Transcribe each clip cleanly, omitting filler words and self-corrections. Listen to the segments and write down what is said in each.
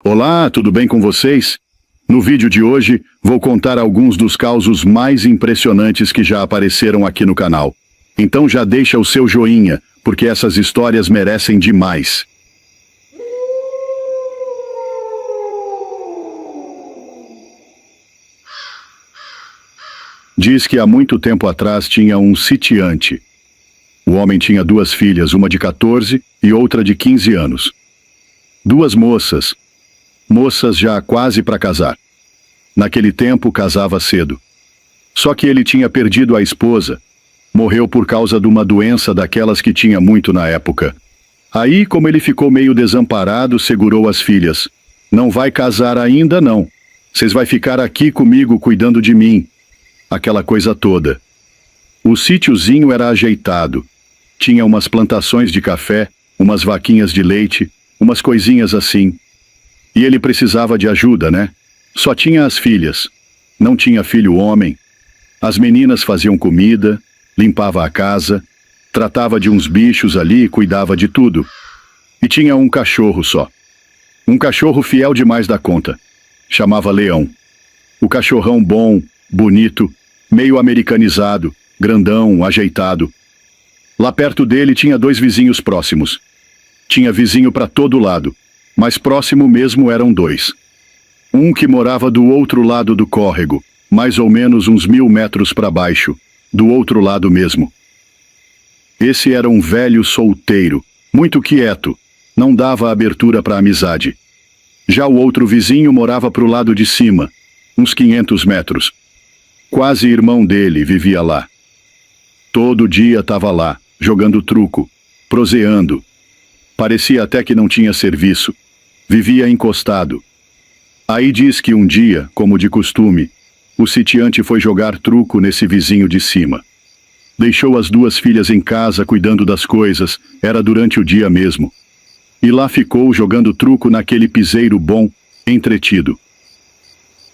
Olá, tudo bem com vocês? No vídeo de hoje, vou contar alguns dos causos mais impressionantes que já apareceram aqui no canal. Então já deixa o seu joinha, porque essas histórias merecem demais. Diz que há muito tempo atrás tinha um sitiante. O homem tinha duas filhas, uma de 14 e outra de 15 anos. Duas moças já quase para casar. Naquele tempo, casava cedo. Só que ele tinha perdido a esposa. Morreu por causa de uma doença daquelas que tinha muito na época. Aí, como ele ficou meio desamparado, segurou as filhas. Não vai casar ainda, não. Vocês vai ficar aqui comigo cuidando de mim. Aquela coisa toda. O sítiozinho era ajeitado. Tinha umas plantações de café, umas vaquinhas de leite, umas coisinhas assim. E ele precisava de ajuda, né? Só tinha as filhas. Não tinha filho homem. As meninas faziam comida, limpava a casa, tratava de uns bichos ali e cuidava de tudo. E tinha um cachorro só. Um cachorro fiel demais da conta. Chamava Leão. O cachorrão bom, bonito, meio americanizado, grandão, ajeitado. Lá perto dele tinha dois vizinhos próximos. Tinha vizinho para todo lado, mas próximo mesmo eram dois. Um que morava do outro lado do córrego, mais ou menos uns 1000 metros para baixo, do outro lado mesmo. Esse era um velho solteiro, muito quieto, não dava abertura para amizade. Já o outro vizinho morava pro lado de cima, uns 500 metros. Quase irmão dele vivia lá. Todo dia estava lá, jogando truco, proseando. Parecia até que não tinha serviço. Vivia encostado. Aí diz que um dia, como de costume, o sitiante foi jogar truco nesse vizinho de cima. Deixou as duas filhas em casa cuidando das coisas, era durante o dia mesmo. E lá ficou jogando truco naquele piseiro bom, entretido.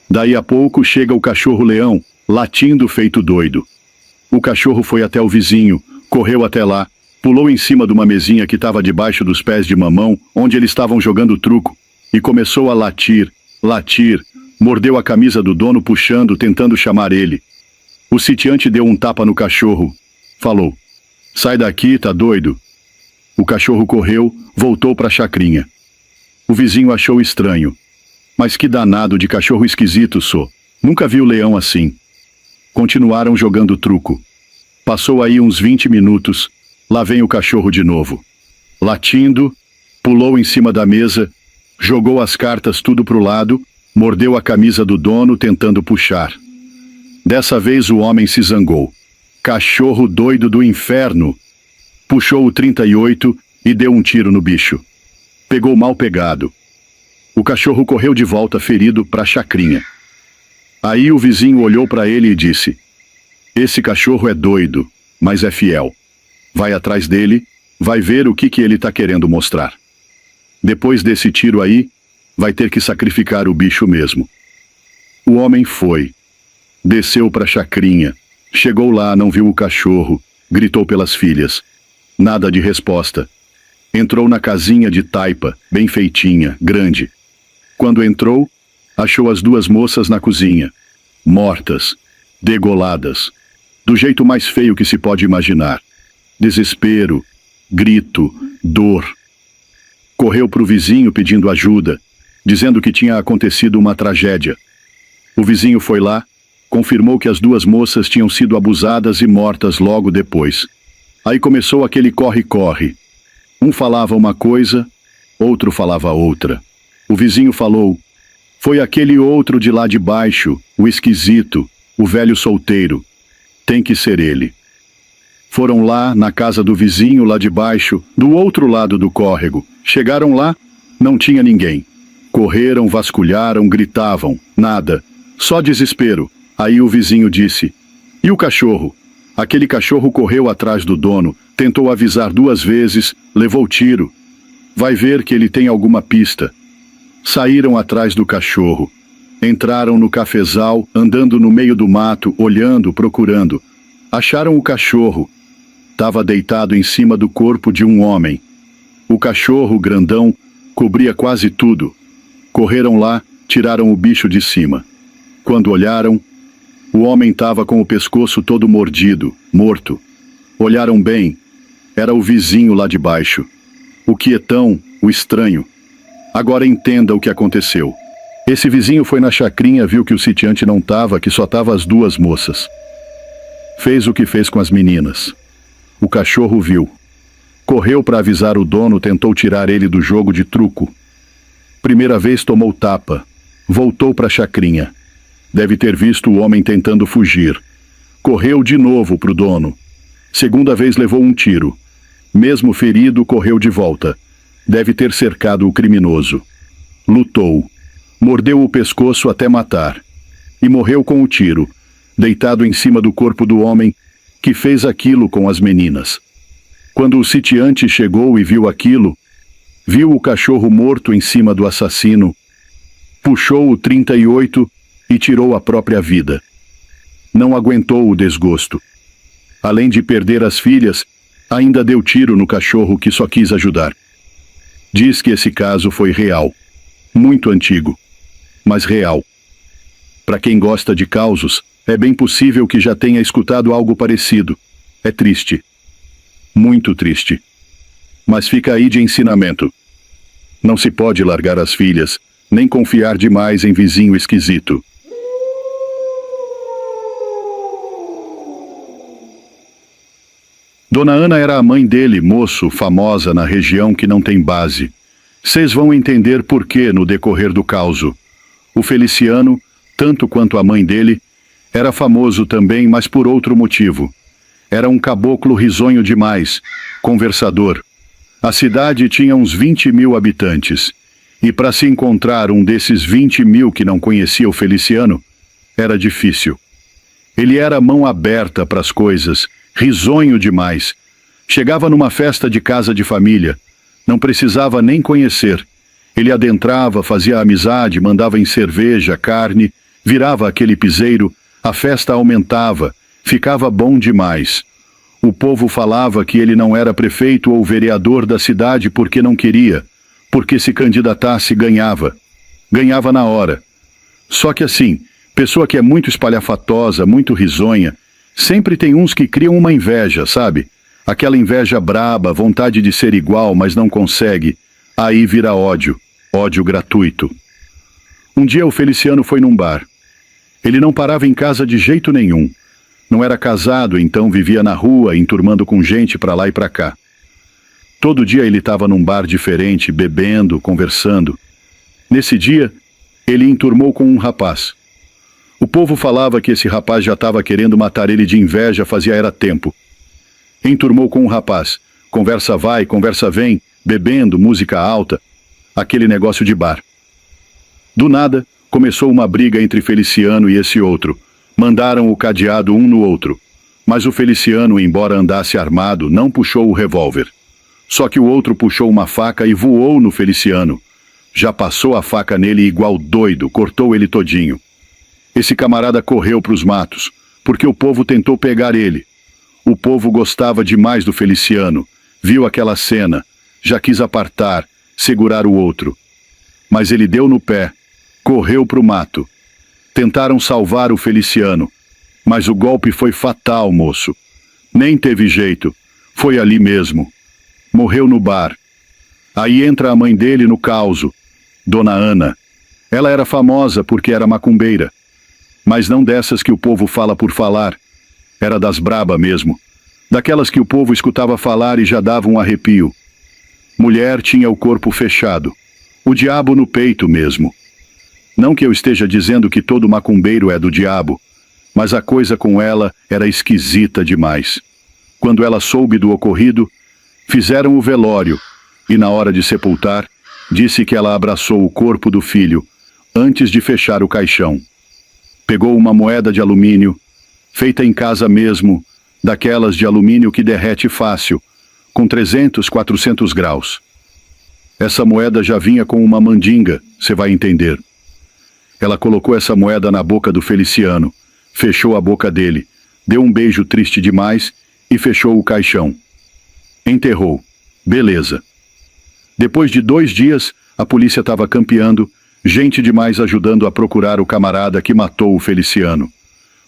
Daí a pouco chega o cachorro-leão, latindo feito doido. O cachorro foi até o vizinho, correu até lá, pulou em cima de uma mesinha que estava debaixo dos pés de mamão, onde eles estavam jogando truco, e começou a latir, mordeu a camisa do dono puxando, tentando chamar ele. O sitiante deu um tapa no cachorro. Falou: "Sai daqui, tá doido?" O cachorro correu, voltou para a chacrinha. O vizinho achou estranho. Mas que danado de cachorro esquisito, sou. Nunca vi o leão assim. Continuaram jogando truco. Passou aí uns 20 minutos. Lá vem o cachorro de novo. Latindo, pulou em cima da mesa, jogou as cartas tudo pro lado, mordeu a camisa do dono tentando puxar. Dessa vez o homem se zangou. Cachorro doido do inferno! Puxou o 38 e deu um tiro no bicho. Pegou mal pegado. O cachorro correu de volta ferido para a chacrinha. Aí o vizinho olhou para ele e disse: "Esse cachorro é doido, mas é fiel. Vai atrás dele, vai ver o que ele tá querendo mostrar. Depois desse tiro aí, vai ter que sacrificar o bicho mesmo." O homem foi. Desceu para a chacrinha. Chegou lá, não viu o cachorro. Gritou pelas filhas. Nada de resposta. Entrou na casinha de taipa, bem feitinha, grande. Quando entrou, achou as duas moças na cozinha. Mortas. Degoladas. Do jeito mais feio que se pode imaginar. Desespero. Grito. Dor. Correu para o vizinho pedindo ajuda, dizendo que tinha acontecido uma tragédia. O vizinho foi lá, confirmou que as duas moças tinham sido abusadas e mortas logo depois. Aí começou aquele corre-corre. Um falava uma coisa, outro falava outra. O vizinho falou: "Foi aquele outro de lá de baixo, o esquisito, o velho solteiro. Tem que ser ele." Foram lá, na casa do vizinho lá de baixo, do outro lado do córrego. Chegaram lá, não tinha ninguém. Correram, vasculharam, gritavam. Nada. Só desespero. Aí o vizinho disse: "E o cachorro?" Aquele cachorro correu atrás do dono, tentou avisar 2 vezes, levou tiro. Vai ver que ele tem alguma pista. Saíram atrás do cachorro. Entraram no cafezal, andando no meio do mato, olhando, procurando. Acharam o cachorro. Estava deitado em cima do corpo de um homem. O cachorro grandão cobria quase tudo. Correram lá, tiraram o bicho de cima. Quando olharam, o homem estava com o pescoço todo mordido, morto. Olharam bem, era o vizinho lá de baixo. O quietão, o estranho. Agora entenda o que aconteceu. Esse vizinho foi na chacrinha, viu que o sitiante não estava, que só estavam as duas moças. Fez o que fez com as meninas. O cachorro viu. Correu para avisar o dono, tentou tirar ele do jogo de truco. Primeira vez tomou tapa. Voltou para a chacrinha. Deve ter visto o homem tentando fugir. Correu de novo para o dono. Segunda vez levou um tiro. Mesmo ferido, correu de volta. Deve ter cercado o criminoso. Lutou. Mordeu o pescoço até matar. E morreu com o tiro, deitado em cima do corpo do homem que fez aquilo com as meninas. Quando o sitiante chegou e viu aquilo, viu o cachorro morto em cima do assassino, puxou o 38 e tirou a própria vida. Não aguentou o desgosto. Além de perder as filhas, ainda deu tiro no cachorro que só quis ajudar. Diz que esse caso foi real. Muito antigo, mas real. Para quem gosta de causos, é bem possível que já tenha escutado algo parecido. É triste. Muito triste. Mas fica aí de ensinamento. Não se pode largar as filhas, nem confiar demais em vizinho esquisito. Dona Ana era a mãe dele, moço, famosa na região que não tem base. Cês vão entender por que no decorrer do causo. O Feliciano, tanto quanto a mãe dele, era famoso também, mas por outro motivo. Era um caboclo risonho demais, conversador. A cidade tinha uns 20.000 habitantes. E para se encontrar um desses 20.000 que não conhecia o Feliciano, era difícil. Ele era mão aberta para as coisas, risonho demais. Chegava numa festa de casa de família. Não precisava nem conhecer. Ele adentrava, fazia amizade, mandava em cerveja, carne, virava aquele piseiro, a festa aumentava, ficava bom demais. O povo falava que ele não era prefeito ou vereador da cidade porque não queria, porque se candidatasse ganhava. Ganhava na hora. Só que assim, pessoa que é muito espalhafatosa, muito risonha, sempre tem uns que criam uma inveja, sabe? Aquela inveja braba, vontade de ser igual, mas não consegue. Aí vira ódio, ódio gratuito. Um dia o Feliciano foi num bar. Ele não parava em casa de jeito nenhum. Não era casado, então vivia na rua, enturmando com gente pra lá e pra cá. Todo dia ele estava num bar diferente, bebendo, conversando. Nesse dia, ele enturmou com um rapaz. O povo falava que esse rapaz já estava querendo matar ele de inveja fazia era tempo. Enturmou com um rapaz. Conversa vai, conversa vem, bebendo, música alta. Aquele negócio de bar. Do nada, começou uma briga entre Feliciano e esse outro. Mandaram o cadeado um no outro. Mas o Feliciano, embora andasse armado, não puxou o revólver. Só que o outro puxou uma faca e voou no Feliciano. Já passou a faca nele igual doido, cortou ele todinho. Esse camarada correu para os matos, porque o povo tentou pegar ele. O povo gostava demais do Feliciano, viu aquela cena, já quis apartar, segurar o outro. Mas ele deu no pé, correu para o mato. Tentaram salvar o Feliciano, mas o golpe foi fatal, moço. Nem teve jeito, foi ali mesmo. Morreu no bar. Aí entra a mãe dele no causo, Dona Ana. Ela era famosa porque era macumbeira. Mas não dessas que o povo fala por falar. Era das braba mesmo. Daquelas que o povo escutava falar e já dava um arrepio. Mulher tinha o corpo fechado. O diabo no peito mesmo. Não que eu esteja dizendo que todo macumbeiro é do diabo, mas a coisa com ela era esquisita demais. Quando ela soube do ocorrido, fizeram o velório e na hora de sepultar, disse que ela abraçou o corpo do filho antes de fechar o caixão. Pegou uma moeda de alumínio, feita em casa mesmo, daquelas de alumínio que derrete fácil, com 300, 400 graus. Essa moeda já vinha com uma mandinga, você vai entender. Ela colocou essa moeda na boca do Feliciano, fechou a boca dele, deu um beijo triste demais e fechou o caixão. Enterrou. Beleza. Depois de 2 dias, a polícia estava campeando, Gente demais ajudando a procurar o camarada que matou o Feliciano.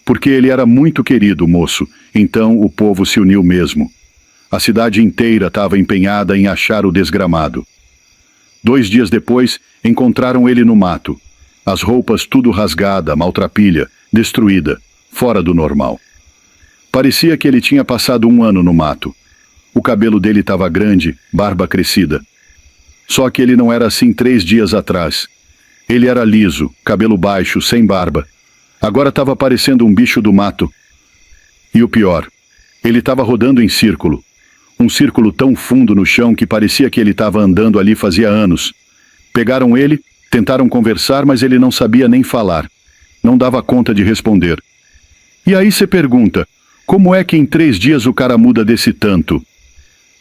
Porque ele era muito querido, moço, então o povo se uniu mesmo. A cidade inteira estava empenhada em achar o desgramado. 2 dias depois, encontraram ele no mato. As roupas tudo rasgada, maltrapilha, destruída, fora do normal. Parecia que ele tinha passado 1 ano no mato. O cabelo dele estava grande, barba crescida. Só que ele não era assim 3 dias atrás. Ele era liso, cabelo baixo, sem barba. Agora estava parecendo um bicho do mato. E o pior, ele estava rodando em círculo. Um círculo tão fundo no chão que parecia que ele estava andando ali fazia anos. Pegaram ele, tentaram conversar, mas ele não sabia nem falar. Não dava conta de responder. E aí você pergunta, como é que em 3 dias o cara muda desse tanto?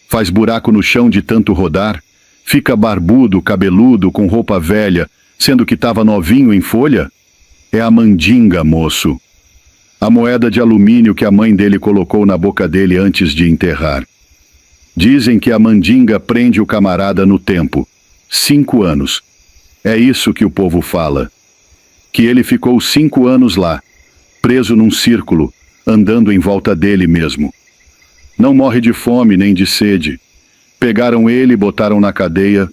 Faz buraco no chão de tanto rodar, fica barbudo, cabeludo, com roupa velha, sendo que estava novinho em folha? É a mandinga, moço. A moeda de alumínio que a mãe dele colocou na boca dele antes de enterrar. Dizem que a mandinga prende o camarada no tempo. 5 anos. É isso que o povo fala. Que ele ficou 5 anos lá, preso num círculo, andando em volta dele mesmo. Não morre de fome nem de sede. Pegaram ele e botaram na cadeia.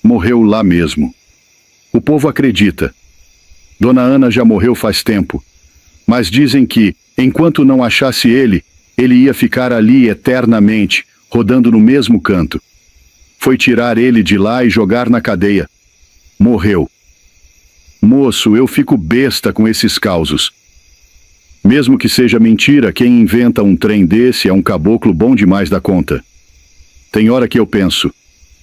Morreu lá mesmo. O povo acredita. Dona Ana já morreu faz tempo. Mas dizem que, enquanto não achasse ele, ele ia ficar ali eternamente, rodando no mesmo canto. Foi tirar ele de lá e jogar na cadeia. Morreu. Moço, eu fico besta com esses causos. Mesmo que seja mentira, quem inventa um trem desse é um caboclo bom demais da conta. Tem hora que eu penso,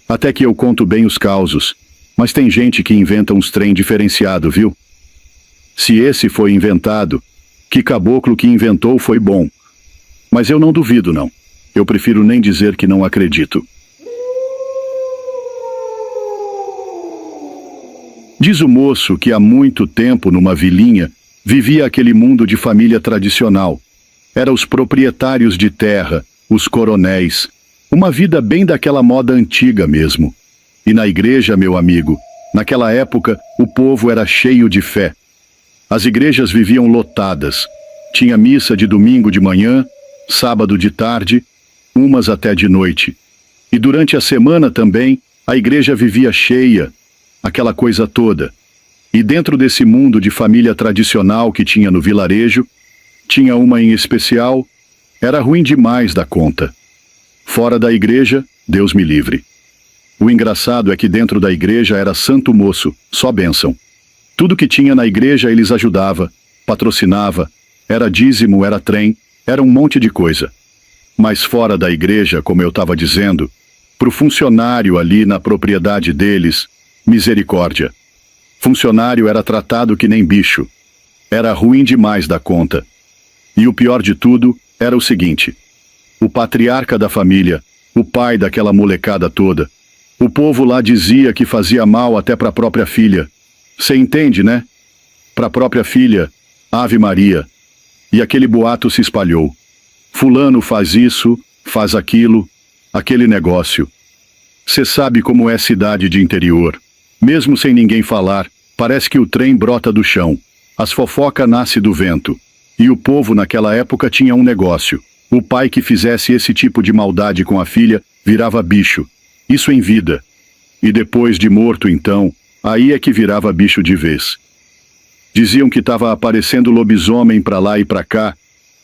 até que eu conto bem os causos, mas tem gente que inventa uns trem diferenciado, viu? Se esse foi inventado, que caboclo que inventou foi bom. Mas eu não duvido, não. Eu prefiro nem dizer que não acredito. Diz o moço que há muito tempo, numa vilinha, vivia aquele mundo de família tradicional. Era os proprietários de terra, os coronéis. Uma vida bem daquela moda antiga mesmo. E na igreja, meu amigo, naquela época, o povo era cheio de fé. As igrejas viviam lotadas. Tinha missa de domingo de manhã, sábado de tarde, umas até de noite. E durante a semana também, a igreja vivia cheia, aquela coisa toda. E dentro desse mundo de família tradicional que tinha no vilarejo, tinha uma em especial, era ruim demais da conta. Fora da igreja, Deus me livre. O engraçado é que dentro da igreja era santo moço, só bênção. Tudo que tinha na igreja eles ajudava, patrocinava, era dízimo, era trem, era um monte de coisa. Mas fora da igreja, como eu estava dizendo, pro funcionário ali na propriedade deles, misericórdia. Funcionário era tratado que nem bicho. Era ruim demais da conta. E o pior de tudo era o seguinte: o patriarca da família, o pai daquela molecada toda, o povo lá dizia que fazia mal até para a própria filha. Você entende, né? Para a própria filha, Ave Maria. E aquele boato se espalhou. Fulano faz isso, faz aquilo, aquele negócio. Você sabe como é cidade de interior. Mesmo sem ninguém falar, parece que o trem brota do chão. As fofocas nascem do vento. E o povo naquela época tinha um negócio. O pai que fizesse esse tipo de maldade com a filha virava bicho. Isso em vida. E depois de morto então, aí é que virava bicho de vez. Diziam que estava aparecendo lobisomem pra lá e pra cá,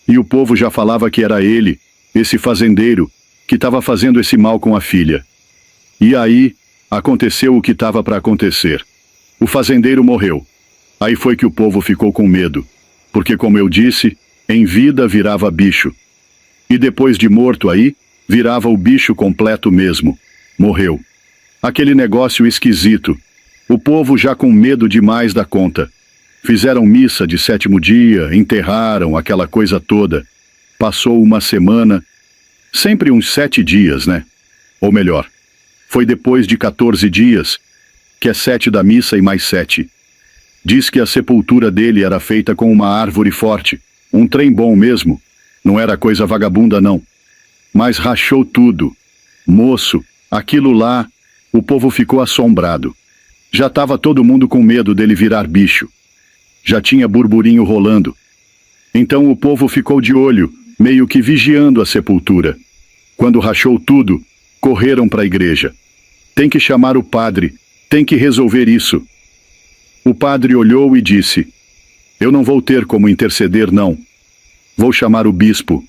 e o povo já falava que era ele, esse fazendeiro, que estava fazendo esse mal com a filha. E aí, aconteceu o que estava para acontecer. O fazendeiro morreu. Aí foi que o povo ficou com medo, porque como eu disse, em vida virava bicho. E depois de morto aí, virava o bicho completo mesmo. Morreu. Aquele negócio esquisito. O povo já com medo demais da conta. Fizeram missa de 7º dia, enterraram aquela coisa toda. Passou uma semana, sempre uns 7 dias, né? Ou melhor, foi depois de 14 dias, que é 7 da missa e mais 7. Diz que a sepultura dele era feita com uma árvore forte, um trem bom mesmo, não era coisa vagabunda não. Mas rachou tudo. Moço, aquilo lá, o povo ficou assombrado. Já estava todo mundo com medo dele virar bicho. Já tinha burburinho rolando. Então o povo ficou de olho, meio que vigiando a sepultura. Quando rachou tudo, correram para a igreja. Tem que chamar o padre, tem que resolver isso. O padre olhou e disse: eu não vou ter como interceder, não. Vou chamar o bispo.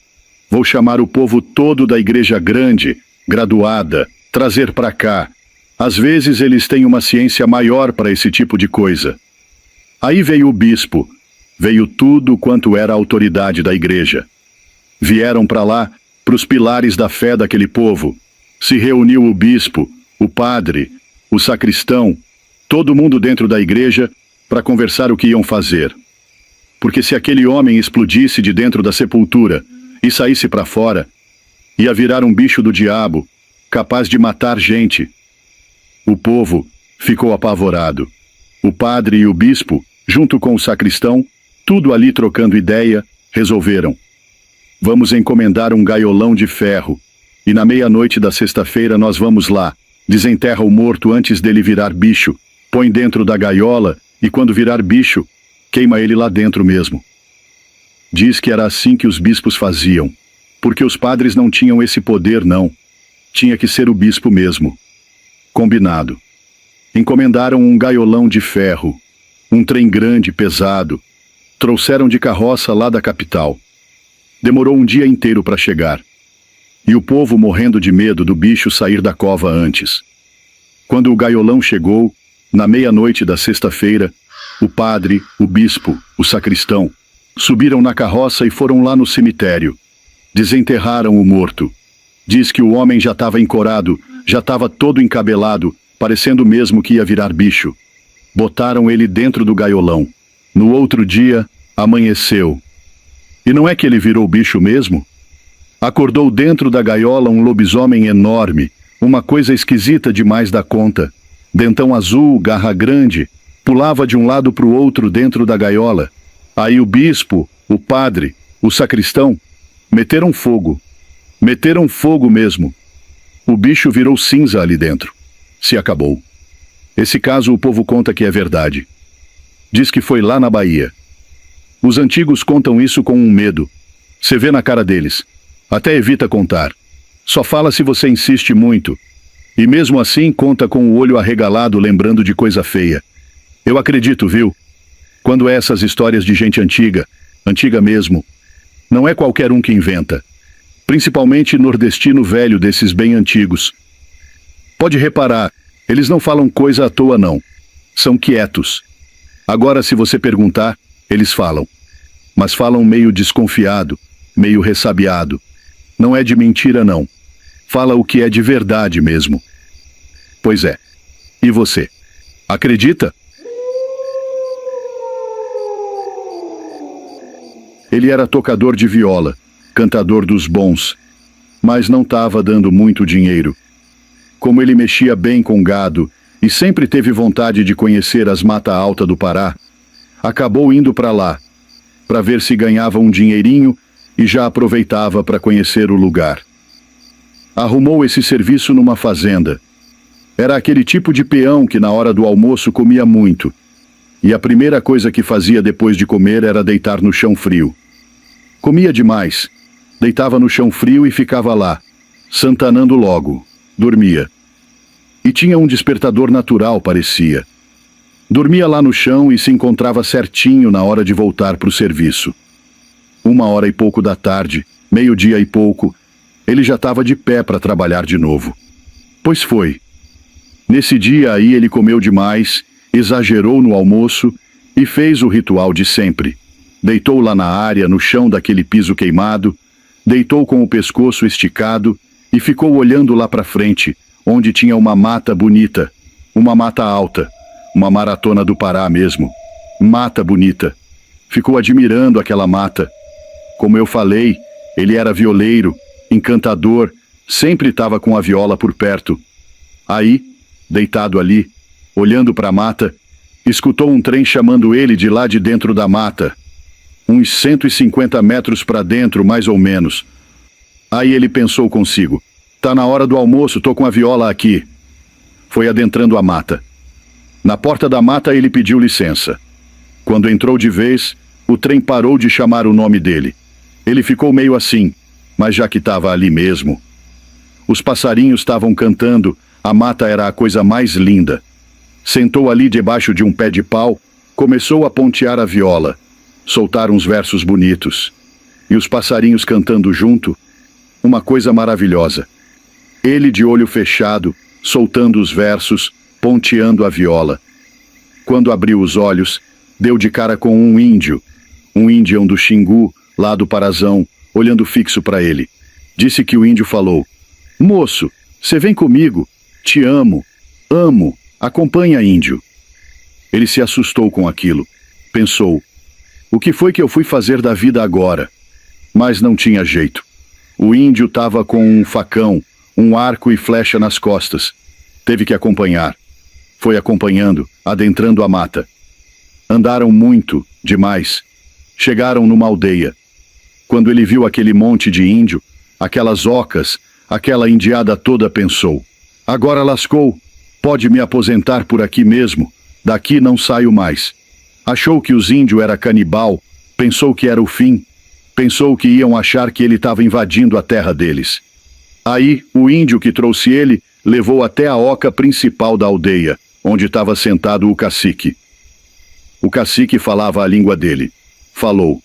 Vou chamar o povo todo da igreja grande, graduada, trazer para cá. Às vezes eles têm uma ciência maior para esse tipo de coisa. Aí veio o bispo. Veio tudo quanto era a autoridade da igreja. Vieram para lá, para os pilares da fé daquele povo. Se reuniu o bispo, o padre, o sacristão, todo mundo dentro da igreja para conversar o que iam fazer. Porque se aquele homem explodisse de dentro da sepultura e saísse para fora, ia virar um bicho do diabo, capaz de matar gente. O povo ficou apavorado. O padre e o bispo, junto com o sacristão, tudo ali trocando ideia, resolveram: vamos encomendar um gaiolão de ferro, e na meia-noite da sexta-feira nós vamos lá, desenterra o morto antes dele virar bicho, põe dentro da gaiola, e quando virar bicho, queima ele lá dentro mesmo. Diz que era assim que os bispos faziam, porque os padres não tinham esse poder, não. Tinha que ser o bispo mesmo. Combinado. Encomendaram um gaiolão de ferro, um trem grande, pesado. Trouxeram de carroça lá da capital. Demorou um dia inteiro para chegar. E o povo morrendo de medo do bicho sair da cova antes. Quando o gaiolão chegou, na meia-noite da sexta-feira, o padre, o bispo, o sacristão, subiram na carroça e foram lá no cemitério. Desenterraram o morto. Diz que o homem já estava encorado, já estava todo encabelado, parecendo mesmo que ia virar bicho. Botaram ele dentro do gaiolão. No outro dia, amanheceu. E não é que ele virou bicho mesmo? Acordou dentro da gaiola um lobisomem enorme, uma coisa esquisita demais da conta. Dentão azul, garra grande, pulava de um lado para o outro dentro da gaiola. Aí o bispo, o padre, o sacristão, meteram fogo. Meteram fogo mesmo. O bicho virou cinza ali dentro. Se acabou. Esse caso o povo conta que é verdade. Diz que foi lá na Bahia. Os antigos contam isso com um medo. Você vê na cara deles. Até evita contar. Só fala se você insiste muito. E mesmo assim conta com o olho arregalado lembrando de coisa feia. Eu acredito, viu? Quando é essas histórias de gente antiga, antiga mesmo, não é qualquer um que inventa. Principalmente nordestino velho desses bem antigos. Pode reparar, eles não falam coisa à toa não. São quietos. Agora se você perguntar, eles falam. Mas falam meio desconfiado, meio ressabiado. Não é de mentira não. Fala o que é de verdade mesmo. Pois é. E você? Acredita? Ele era tocador de viola, cantador dos bons, mas não estava dando muito dinheiro. Como ele mexia bem com gado e sempre teve vontade de conhecer as Mata Alta do Pará, acabou indo para lá, para ver se ganhava um dinheirinho e já aproveitava para conhecer o lugar. Arrumou esse serviço numa fazenda. Era aquele tipo de peão que na hora do almoço comia muito, e a primeira coisa que fazia depois de comer era deitar no chão frio. Comia demais, deitava no chão frio e ficava lá, santanando logo, dormia. E tinha um despertador natural, parecia. Dormia lá no chão e se encontrava certinho na hora de voltar para o serviço. 1h e pouco da tarde, meio-dia e pouco, ele já estava de pé para trabalhar de novo. Pois foi. Nesse dia aí ele comeu demais, exagerou no almoço e fez o ritual de sempre. Deitou lá na área, no chão daquele piso queimado, deitou com o pescoço esticado e ficou olhando lá para frente, onde tinha uma mata bonita, uma mata alta, uma maratona do Pará mesmo. Mata bonita. Ficou admirando aquela mata. Como eu falei, ele era violeiro, encantador, sempre estava com a viola por perto. Aí, deitado ali, olhando para a mata, escutou um trem chamando ele de lá de dentro da mata. Uns 150 metros para dentro, mais ou menos. Aí ele pensou consigo: tá na hora do almoço, tô com a viola aqui. Foi adentrando a mata. Na porta da mata ele pediu licença. Quando entrou de vez, o trem parou de chamar o nome dele. Ele ficou meio assim, mas já que estava ali mesmo. Os passarinhos estavam cantando, a mata era a coisa mais linda. Sentou ali debaixo de um pé de pau, começou a pontear a viola, soltar uns versos bonitos. E os passarinhos cantando junto, uma coisa maravilhosa. Ele de olho fechado, soltando os versos, ponteando a viola. Quando abriu os olhos, deu de cara com um índião do Xingu, lá do Parazão, olhando fixo para ele. Disse que o índio falou: "Moço, você vem comigo, te amo, acompanha, índio." Ele se assustou com aquilo. Pensou: o que foi que eu fui fazer da vida agora? Mas não tinha jeito. O índio estava com um facão, um arco e flecha nas costas. Teve que acompanhar. Foi acompanhando, adentrando a mata. Andaram muito, demais. Chegaram numa aldeia. Quando ele viu aquele monte de índio, aquelas ocas, aquela indiada toda, pensou: agora lascou, pode me aposentar por aqui mesmo, daqui não saio mais. Achou que os índios era canibal, pensou que era o fim, pensou que iam achar que ele estava invadindo a terra deles. Aí, o índio que trouxe ele, levou até a oca principal da aldeia, onde estava sentado o cacique. O cacique falava a língua dele. Falou: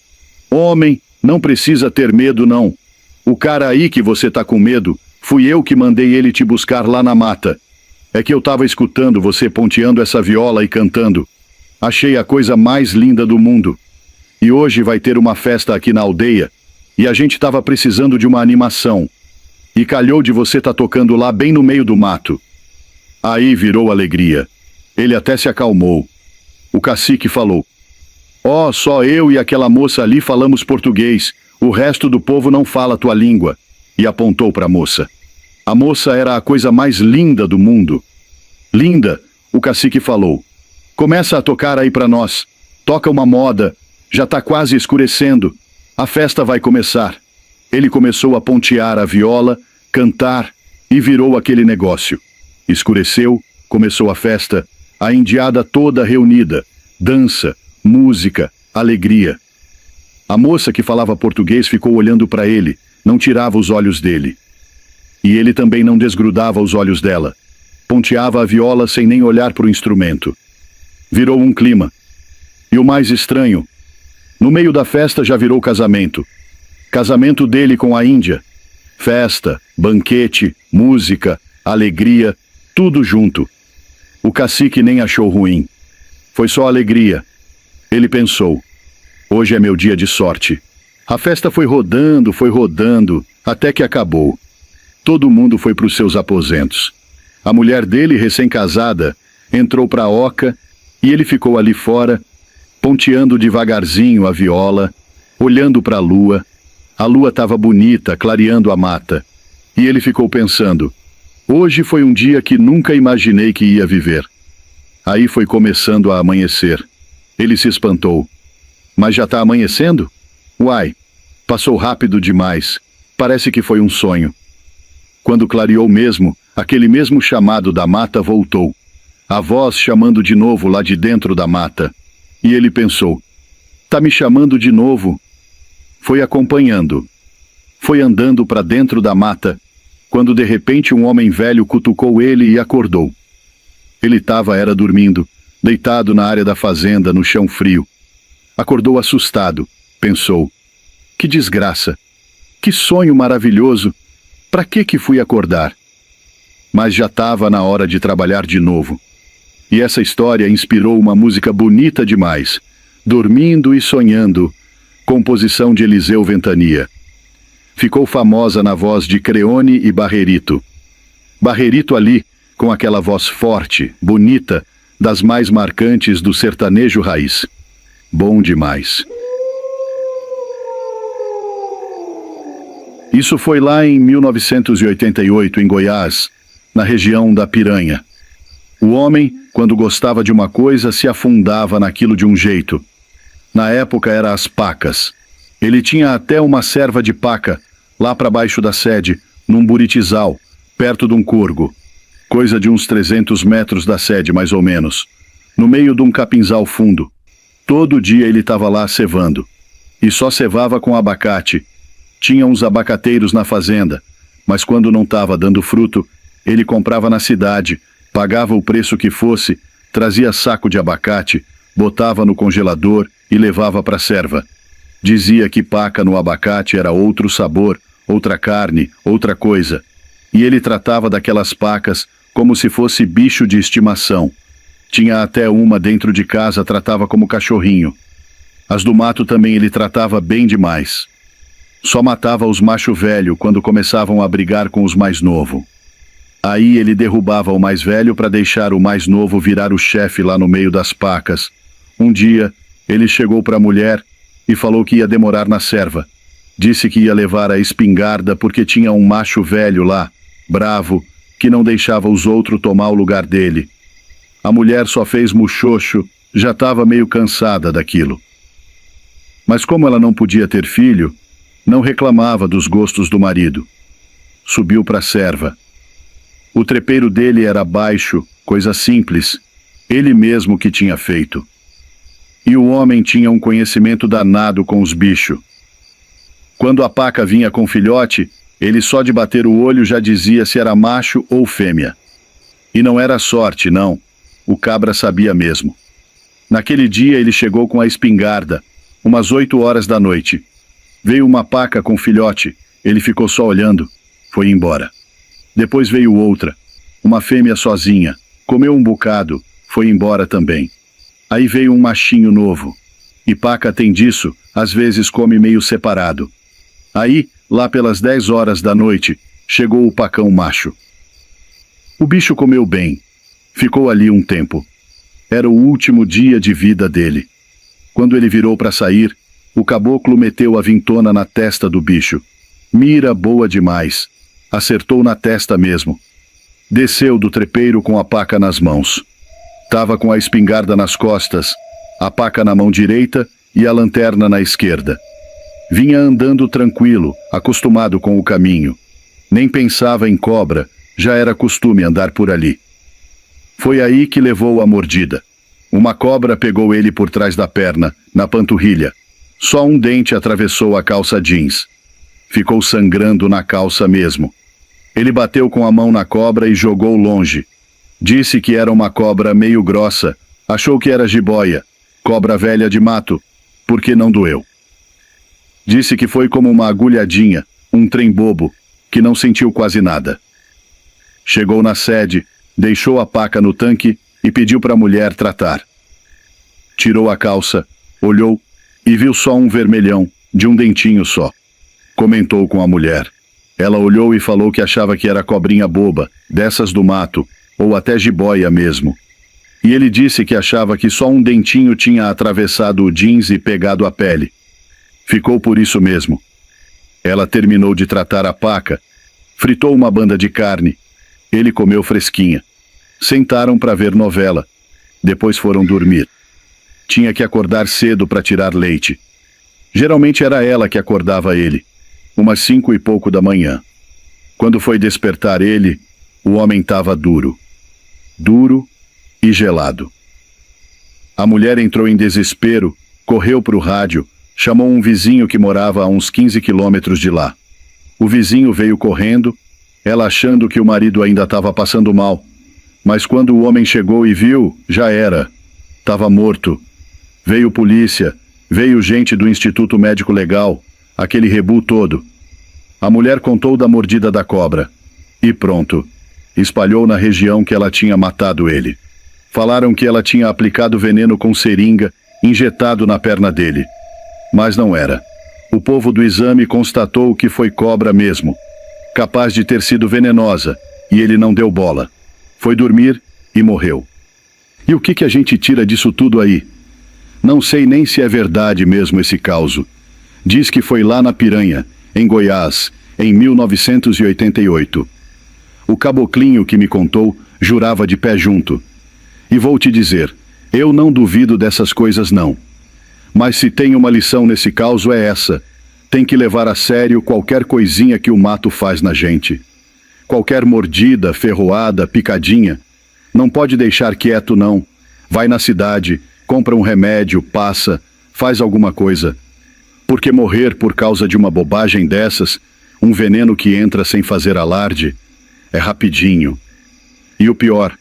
homem, não precisa ter medo não. O cara aí que você tá com medo, fui eu que mandei ele te buscar lá na mata. É que eu tava escutando você ponteando essa viola e cantando. Achei a coisa mais linda do mundo. E hoje vai ter uma festa aqui na aldeia, e a gente tava precisando de uma animação. E calhou de você tá tocando lá bem no meio do mato. Aí virou alegria. Ele até se acalmou. O cacique falou: ó, só eu e aquela moça ali falamos português, o resto do povo não fala tua língua. E apontou para a moça. A moça era a coisa mais linda do mundo. Linda, o cacique falou. Começa a tocar aí para nós. Toca uma moda. Já tá quase escurecendo. A festa vai começar. Ele começou a pontear a viola, cantar, e virou aquele negócio. Escureceu, começou a festa, a indiada toda reunida. Dança, música, alegria. A moça que falava português ficou olhando para ele, não tirava os olhos dele. E ele também não desgrudava os olhos dela. Ponteava a viola sem nem olhar para o instrumento. Virou um clima. E o mais estranho, no meio da festa já virou casamento. Casamento dele com a Índia. Festa, banquete, música, alegria, tudo junto. O cacique nem achou ruim. Foi só alegria. Ele pensou: hoje é meu dia de sorte. A festa foi rodando, até que acabou. Todo mundo foi para os seus aposentos. A mulher dele, recém-casada, entrou para a oca e ele ficou ali fora, ponteando devagarzinho a viola, olhando para a lua. A lua estava bonita, clareando a mata. E ele ficou pensando: hoje foi um dia que nunca imaginei que ia viver. Aí foi começando a amanhecer. Ele se espantou. Mas já está amanhecendo? Uai, passou rápido demais. Parece que foi um sonho. Quando clareou mesmo, aquele mesmo chamado da mata voltou. A voz chamando de novo lá de dentro da mata. E ele pensou: tá me chamando de novo? Foi acompanhando. Foi andando para dentro da mata, quando de repente um homem velho cutucou ele e acordou. Ele era dormindo, deitado na área da fazenda, no chão frio. Acordou assustado, pensou: que desgraça, que sonho maravilhoso, para que fui acordar? Mas já estava na hora de trabalhar de novo. E essa história inspirou uma música bonita demais, Dormindo e Sonhando, composição de Eliseu Ventania. Ficou famosa na voz de Creone e Barrerito. Barrerito ali, com aquela voz forte, bonita, das mais marcantes do sertanejo raiz. Bom demais. Isso foi lá em 1988, em Goiás, na região da Piranha. O homem, quando gostava de uma coisa, se afundava naquilo de um jeito. Na época era as pacas. Ele tinha até uma serva de paca, lá para baixo da sede, num buritizal, perto de um curgo. Coisa de uns 300 metros da sede, mais ou menos. no meio de um capinzal fundo. Todo dia ele estava lá cevando. E só cevava com abacate. Tinha uns abacateiros na fazenda, mas quando não estava dando fruto, ele comprava na cidade, pagava o preço que fosse, trazia saco de abacate, botava no congelador e levava para a serva. Dizia que paca no abacate era outro sabor, outra carne, outra coisa. E ele tratava daquelas pacas como se fosse bicho de estimação. Tinha até uma dentro de casa, tratava como cachorrinho. As do mato também ele tratava bem demais. Só matava os macho velho quando começavam a brigar com os mais novo. Aí ele derrubava o mais velho para deixar o mais novo virar o chefe lá no meio das pacas. Um dia, ele chegou para a mulher e falou que ia demorar na serva. Disse que ia levar a espingarda porque tinha um macho velho lá, bravo, que não deixava os outros tomar o lugar dele. A mulher só fez muxoxo, já estava meio cansada daquilo. Mas como ela não podia ter filho, não reclamava dos gostos do marido. Subiu para a serva. O trepeiro dele era baixo, coisa simples, ele mesmo que tinha feito. E o homem tinha um conhecimento danado com os bichos. Quando a paca vinha com filhote, ele só de bater o olho já dizia se era macho ou fêmea. E não era sorte, não. O cabra sabia mesmo. Naquele dia ele chegou com a espingarda, umas 8 horas da noite. Veio uma paca com filhote, ele ficou só olhando, foi embora. Depois veio outra, uma fêmea sozinha, comeu um bocado, foi embora também. Aí veio um machinho novo. E paca tem disso, às vezes come meio separado. Aí, lá pelas 10 horas da noite, chegou o pacão macho. O bicho comeu bem. Ficou ali um tempo. Era o último dia de vida dele. Quando ele virou para sair, o caboclo meteu a vintona na testa do bicho. Mira boa demais. Acertou na testa mesmo. Desceu do trepeiro com a paca nas mãos. Tava com a espingarda nas costas, a paca na mão direita e a lanterna na esquerda. Vinha andando tranquilo, acostumado com o caminho. Nem pensava em cobra, já era costume andar por ali. Foi aí que levou a mordida. Uma cobra pegou ele por trás da perna, na panturrilha. Só um dente atravessou a calça jeans. Ficou sangrando na calça mesmo. Ele bateu com a mão na cobra e jogou longe. Disse que era uma cobra meio grossa, achou que era jiboia, cobra velha de mato, porque não doeu. Disse que foi como uma agulhadinha, um trem bobo, que não sentiu quase nada. Chegou na sede, deixou a paca no tanque e pediu para a mulher tratar. Tirou a calça, olhou e viu só um vermelhão, de um dentinho só. Comentou com a mulher. Ela olhou e falou que achava que era cobrinha boba, dessas do mato, ou até jiboia mesmo. E ele disse que achava que só um dentinho tinha atravessado o jeans e pegado a pele. Ficou por isso mesmo. Ela terminou de tratar a paca, fritou uma banda de carne. Ele comeu fresquinha. Sentaram para ver novela. Depois foram dormir. Tinha que acordar cedo para tirar leite. Geralmente era ela que acordava ele, umas 5 e pouco da manhã. Quando foi despertar ele, o homem estava duro. Duro e gelado. A mulher entrou em desespero, correu para o rádio, chamou um vizinho que morava a uns 15 quilômetros de lá. O vizinho veio correndo, ela achando que o marido ainda estava passando mal. Mas quando o homem chegou e viu, já era. Estava morto. Veio polícia, veio gente do Instituto Médico Legal, aquele rebu todo. A mulher contou da mordida da cobra. E pronto. Espalhou na região que ela tinha matado ele. Falaram que ela tinha aplicado veneno com seringa, injetado na perna dele. Mas não era. O povo do exame constatou que foi cobra mesmo. Capaz de ter sido venenosa, e ele não deu bola. Foi dormir e morreu. E o que a gente tira disso tudo aí? Não sei nem se é verdade mesmo esse causo. Diz que foi lá na Piranha, em Goiás, em 1988. O caboclinho que me contou jurava de pé junto. E vou te dizer, eu não duvido dessas coisas não. Mas se tem uma lição nesse caso é essa. Tem que levar a sério qualquer coisinha que o mato faz na gente. Qualquer mordida, ferroada, picadinha. Não pode deixar quieto não. vai na cidade, compra um remédio, passa, faz alguma coisa. Porque morrer por causa de uma bobagem dessas, um veneno que entra sem fazer alarde, é rapidinho. E o pior,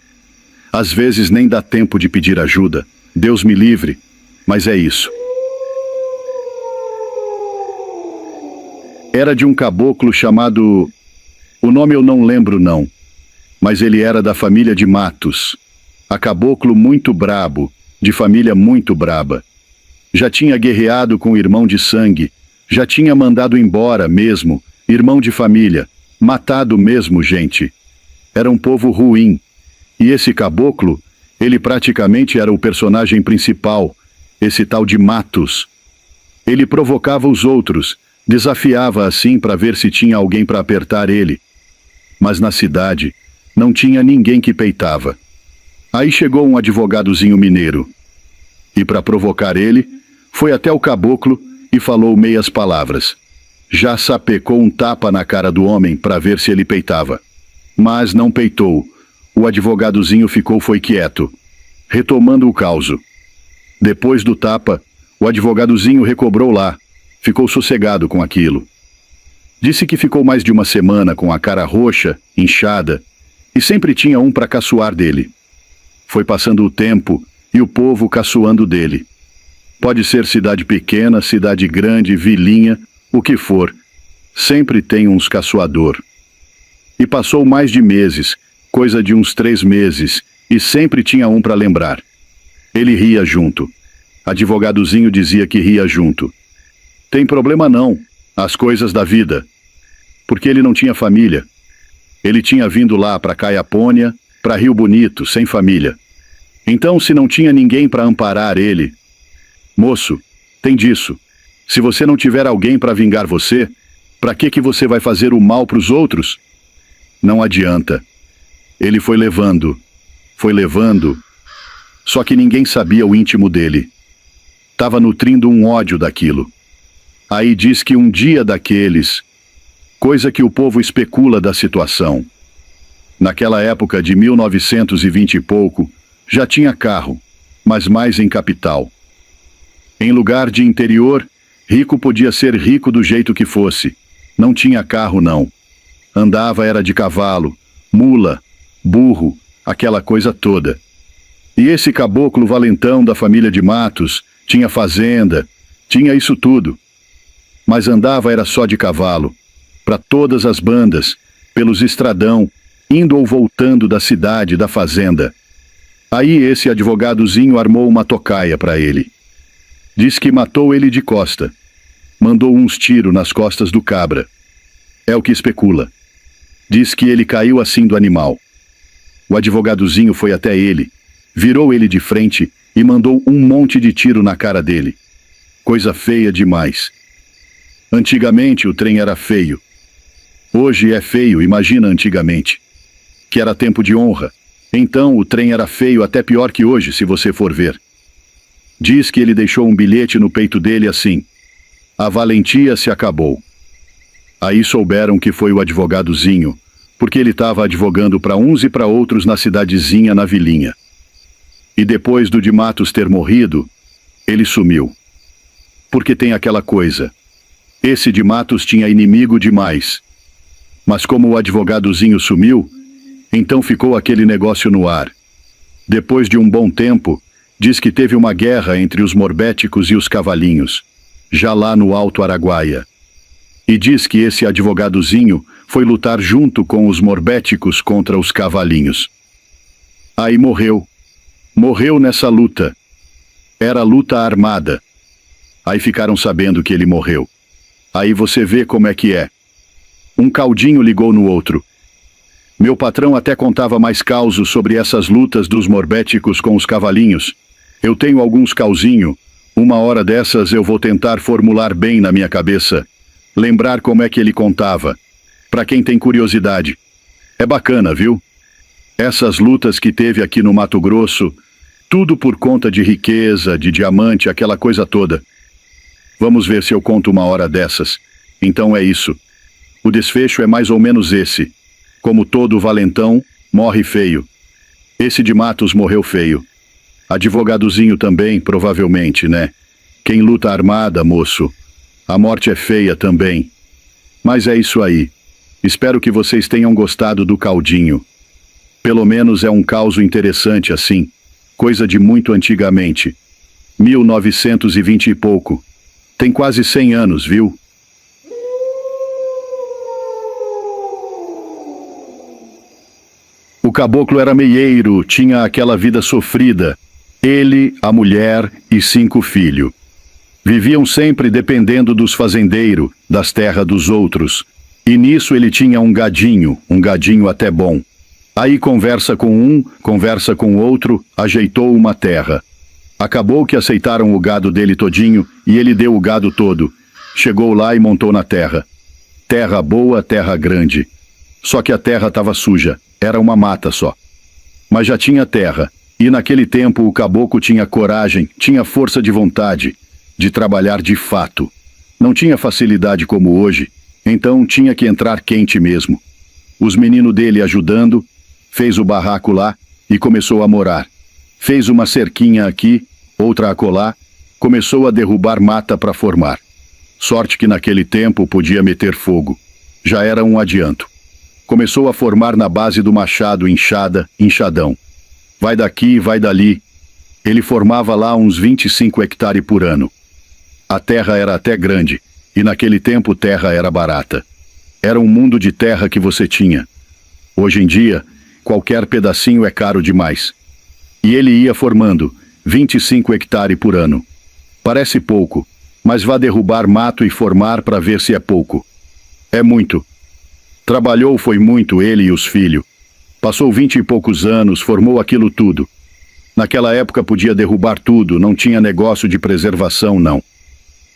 às vezes nem dá tempo de pedir ajuda. Deus me livre, mas é isso. Era de um caboclo chamado... O nome eu não lembro não, mas ele era da família de Matos. A caboclo muito brabo, de família muito braba. Já tinha guerreado com o irmão de sangue, já tinha mandado embora mesmo, irmão de família, matado mesmo gente. Era um povo ruim. E esse caboclo, ele praticamente era o personagem principal, esse tal de Matos. Ele provocava os outros, desafiava assim para ver se tinha alguém para apertar ele. Mas na cidade, não tinha ninguém que peitava. Aí chegou um advogadozinho mineiro. E para provocar ele, foi até o caboclo e falou meias palavras. Já sapecou um tapa na cara do homem para ver se ele peitava. Mas não peitou. O advogadozinho foi quieto, retomando o causo. Depois do tapa, o advogadozinho recobrou lá, ficou sossegado com aquilo. Disse que ficou mais de uma semana com a cara roxa, inchada, e sempre tinha um para caçoar dele. Foi passando o tempo e o povo caçoando dele. Pode ser cidade pequena, cidade grande, vilinha, o que for. Sempre tem uns caçoador. E passou mais de meses, coisa de uns 3 meses, e sempre tinha um para lembrar. Ele ria junto. Advogadozinho dizia que ria junto. Tem problema não, as coisas da vida. Porque ele não tinha família. Ele tinha vindo lá para Caiapônia, para Rio Bonito, sem família. Então, se não tinha ninguém para amparar ele... Moço, tem disso. Se você não tiver alguém para vingar você, para que você vai fazer o mal para os outros? Não adianta. Ele foi levando. Só que ninguém sabia o íntimo dele. Tava nutrindo um ódio daquilo. Aí diz que um dia daqueles... Coisa que o povo especula da situação. Naquela época de 1920 e pouco, já tinha carro, mas mais em capital. Em lugar de interior, rico podia ser rico do jeito que fosse. Não tinha carro não. Andava era de cavalo, mula, burro, aquela coisa toda. E esse caboclo valentão da família de Matos tinha fazenda, tinha isso tudo. Mas andava era só de cavalo, para todas as bandas, pelos estradão, indo ou voltando da cidade, da fazenda. Aí esse advogadozinho armou uma tocaia para ele. Diz que matou ele de costa. Mandou uns tiros nas costas do cabra. É o que especula. Diz que ele caiu assim do animal. O advogadozinho foi até ele, virou ele de frente e mandou um monte de tiro na cara dele. Coisa feia demais. Antigamente o trem era feio. Hoje é feio, imagina antigamente. Que era tempo de honra. Então o trem era feio, até pior que hoje, se você for ver. Diz que ele deixou um bilhete no peito dele assim: a valentia se acabou. Aí souberam que foi o advogadozinho, porque ele estava advogando para uns e para outros na cidadezinha, na vilinha. E depois do de Matos ter morrido, ele sumiu. Porque tem aquela coisa. Esse de Matos tinha inimigo demais. Mas como o advogadozinho sumiu, então ficou aquele negócio no ar. Depois de um bom tempo, diz que teve uma guerra entre os morbéticos e os cavalinhos, já lá no Alto Araguaia. E diz que esse advogadozinho foi lutar junto com os morbéticos contra os cavalinhos. Aí morreu. Morreu nessa luta. Era luta armada. Aí ficaram sabendo que ele morreu. Aí você vê como é que é. Um caudinho ligou no outro. Meu patrão até contava mais causos sobre essas lutas dos morbéticos com os cavalinhos. Eu tenho alguns causinho. Uma hora dessas eu vou tentar formular bem na minha cabeça. Lembrar como é que ele contava. Para quem tem curiosidade. É bacana, viu? Essas lutas que teve aqui no Mato Grosso, tudo por conta de riqueza, de diamante, aquela coisa toda. Vamos ver se eu conto uma hora dessas. Então é isso. O desfecho é mais ou menos esse. Como todo valentão, morre feio. Esse de Matos morreu feio. Advogadozinho também, provavelmente, né? Quem luta armada, moço. A morte é feia também. Mas é isso aí. Espero que vocês tenham gostado do caldinho. Pelo menos é um causo interessante assim. Coisa de muito antigamente. 1920 e pouco. Tem quase 100 anos, viu? O caboclo era meieiro, tinha aquela vida sofrida. Ele, a mulher e 5 filhos. Viviam sempre dependendo dos fazendeiros, das terras dos outros. E nisso ele tinha um gadinho até bom. Aí conversa com um, conversa com outro, ajeitou uma terra. Acabou que aceitaram o gado dele todinho e ele deu o gado todo. Chegou lá e montou na terra. Terra boa, terra grande. Só que a terra estava suja, era uma mata só. Mas já tinha terra, e naquele tempo o caboclo tinha coragem, tinha força de vontade, de trabalhar de fato. Não tinha facilidade como hoje, então tinha que entrar quente mesmo. Os meninos dele ajudando, fez o barraco lá e começou a morar. Fez uma cerquinha aqui, outra acolá, começou a derrubar mata para formar. Sorte que naquele tempo podia meter fogo. Já era um adianto. Começou a formar na base do machado, enxada, enxadão. Vai daqui, vai dali. Ele formava lá uns 25 hectares por ano. A terra era até grande, e naquele tempo terra era barata. Era um mundo de terra que você tinha. Hoje em dia, qualquer pedacinho é caro demais. E ele ia formando 25 hectares por ano. Parece pouco, mas vá derrubar mato e formar para ver se é pouco. É muito. Trabalhou foi muito ele e os filhos. Passou 20 e poucos anos, formou aquilo tudo. Naquela época podia derrubar tudo, não tinha negócio de preservação, não.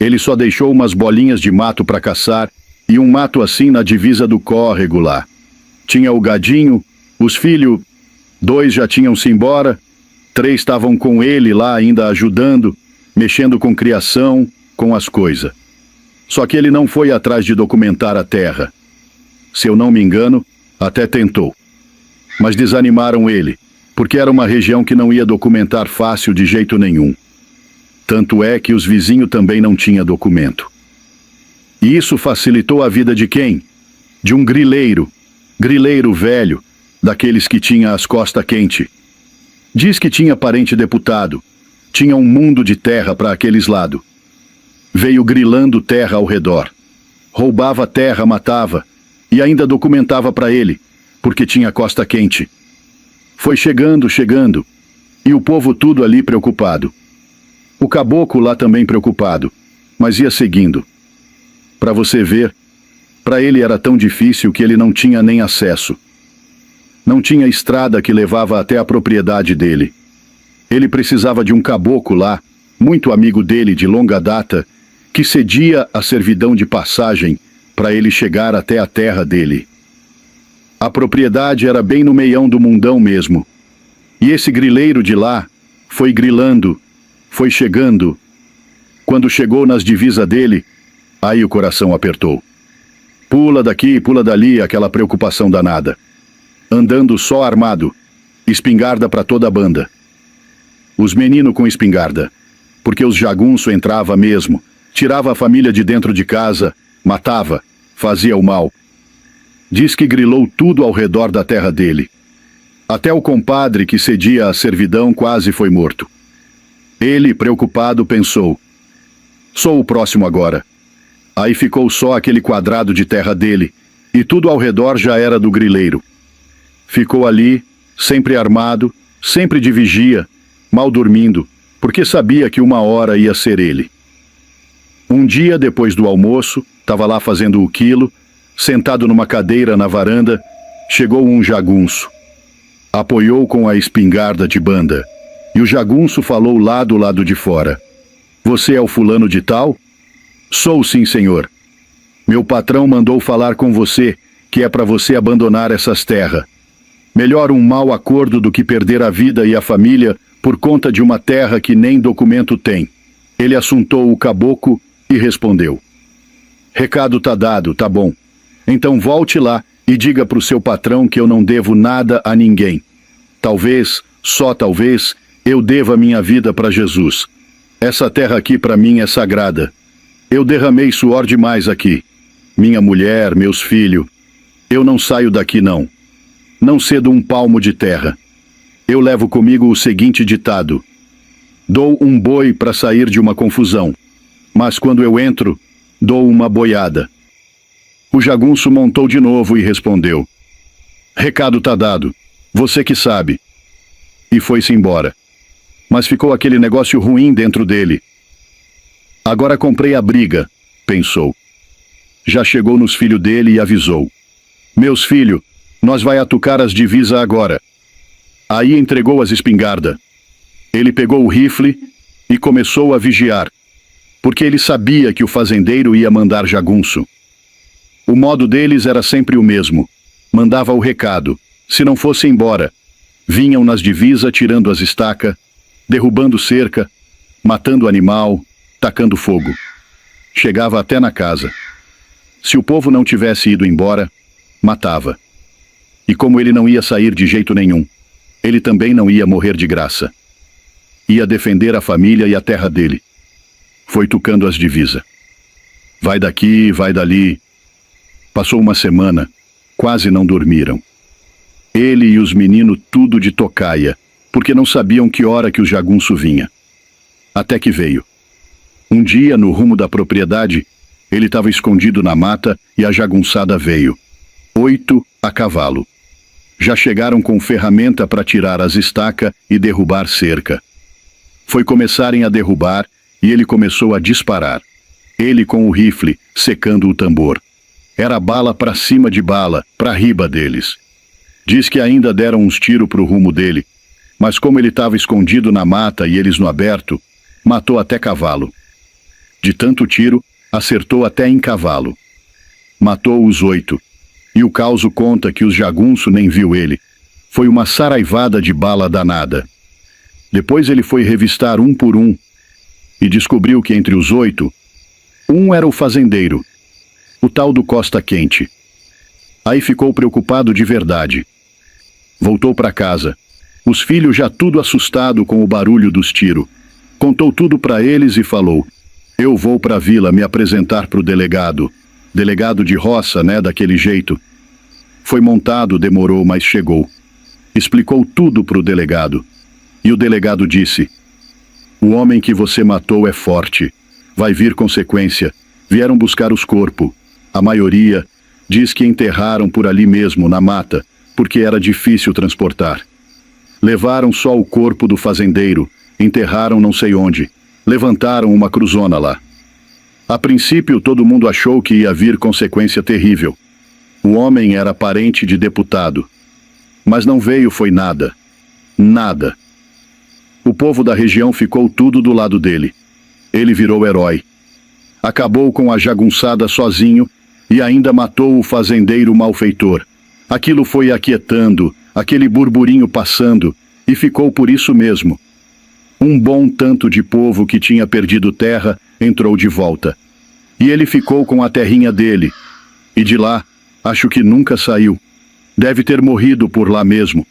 Ele só deixou umas bolinhas de mato para caçar e um mato assim na divisa do córrego lá. Tinha o gadinho, os filhos, 2 já tinham-se embora, 3 estavam com ele lá ainda ajudando, mexendo com criação, com as coisas. Só que ele não foi atrás de documentar a terra. Se eu não me engano, até tentou. Mas desanimaram ele, porque era uma região que não ia documentar fácil de jeito nenhum. Tanto é que os vizinhos também não tinham documento. E isso facilitou a vida de quem? De um grileiro velho, daqueles que tinha as costas quentes. Diz que tinha parente deputado, tinha um mundo de terra para aqueles lados. Veio grilando terra ao redor. Roubava terra, matava, e ainda documentava para ele, porque tinha costa quente. Foi chegando, e o povo tudo ali preocupado. O caboclo lá também preocupado, mas ia seguindo. Para você ver, para ele era tão difícil que ele não tinha nem acesso. Não tinha estrada que levava até a propriedade dele. Ele precisava de um caboclo lá, muito amigo dele de longa data, que cedia a servidão de passagem para ele chegar até a terra dele. A propriedade era bem no meião do mundão mesmo. E esse grileiro de lá foi grilando, foi chegando. Quando chegou nas divisas dele, aí o coração apertou. Pula daqui, pula dali, aquela preocupação danada. Andando só armado, espingarda para toda a banda. Os meninos com espingarda, porque os jagunço entrava mesmo, tirava a família de dentro de casa, matava, fazia o mal. Diz que grilou tudo ao redor da terra dele. Até o compadre que cedia a servidão quase foi morto. Ele, preocupado, pensou: sou o próximo agora. Aí ficou só aquele quadrado de terra dele, e tudo ao redor já era do grileiro. Ficou ali, sempre armado, sempre de vigia, mal dormindo, porque sabia que uma hora ia ser ele. Um dia, depois do almoço, estava lá fazendo o quilo, sentado numa cadeira na varanda, chegou um jagunço. Apoiou com a espingarda de banda, e o jagunço falou lá do lado de fora: você é o fulano de tal? Sou sim, senhor. Meu patrão mandou falar com você, que é para você abandonar essas terras. Melhor um mau acordo do que perder a vida e a família por conta de uma terra que nem documento tem. Ele assuntou o caboclo e respondeu: recado tá dado, tá bom. Então volte lá e diga pro seu patrão que eu não devo nada a ninguém. Talvez, só talvez, Eu devo a minha vida para Jesus. Essa terra aqui para mim é sagrada. Eu derramei suor demais aqui. Minha mulher, meus filhos. Eu não saio daqui não. Não cedo um palmo de terra. Eu levo comigo o seguinte ditado: dou um boi para sair de uma confusão, mas quando eu entro, dou uma boiada. O jagunço montou de novo e respondeu: recado tá dado, você que sabe. E foi-se embora. Mas ficou aquele negócio ruim dentro dele. Agora comprei a briga, pensou. Já chegou nos filhos dele e avisou: meus filhos, nós vai atucar as divisas agora. Aí entregou as espingardas. Ele pegou o rifle e começou a vigiar, porque ele sabia que o fazendeiro ia mandar jagunço. O modo deles era sempre o mesmo. Mandava o recado. Se não fosse embora, vinham nas divisas tirando as estacas, derrubando cerca, matando animal, tacando fogo. Chegava até na casa. Se o povo não tivesse ido embora, matava. E como ele não ia sair de jeito nenhum, ele também não ia morrer de graça. Ia defender a família e a terra dele. Foi tucando as divisas. Vai daqui, vai dali. Passou uma semana, quase não dormiram. Ele e os meninos tudo de tocaia, porque não sabiam que hora que o jagunço vinha. Até que veio. Um dia, no rumo da propriedade, ele estava escondido na mata e a jagunçada veio. 8 a cavalo. Já chegaram com ferramenta para tirar as estacas e derrubar cerca. Foi começarem a derrubar e ele começou a disparar. Ele com o rifle, secando o tambor. Era bala para cima de bala, para riba deles. Diz que ainda deram uns tiros pro rumo dele, mas como ele estava escondido na mata e eles no aberto, matou até cavalo. De tanto tiro, acertou até em cavalo. Matou os 8. E o causo conta que os jagunço nem viu ele. Foi uma saraivada de bala danada. Depois ele foi revistar um por um e descobriu que entre os 8, um era o fazendeiro, o tal do Costa Quente. Aí ficou preocupado de verdade. Voltou para casa. Os filhos já tudo assustado com o barulho dos tiros. Contou tudo para eles e falou: eu vou para a vila me apresentar pro delegado. Delegado de roça, né, daquele jeito. Foi montado, demorou, mas chegou. Explicou tudo pro delegado. E o delegado disse: o homem que você matou é forte. Vai vir consequência. Vieram buscar os corpos. A maioria diz que enterraram por ali mesmo, na mata, porque era difícil transportar. Levaram só o corpo do fazendeiro, enterraram não sei onde. Levantaram uma cruzona lá. A princípio todo mundo achou que ia vir consequência terrível. O homem era parente de deputado. Mas não veio foi nada. Nada. O povo da região ficou tudo do lado dele. Ele virou herói. Acabou com a jagunçada sozinho e ainda matou o fazendeiro malfeitor. Aquilo foi aquietando, aquele burburinho passando, e ficou por isso mesmo. Um bom tanto de povo que tinha perdido terra entrou de volta. E ele ficou com a terrinha dele. E de lá, acho que nunca saiu. Deve ter morrido por lá mesmo.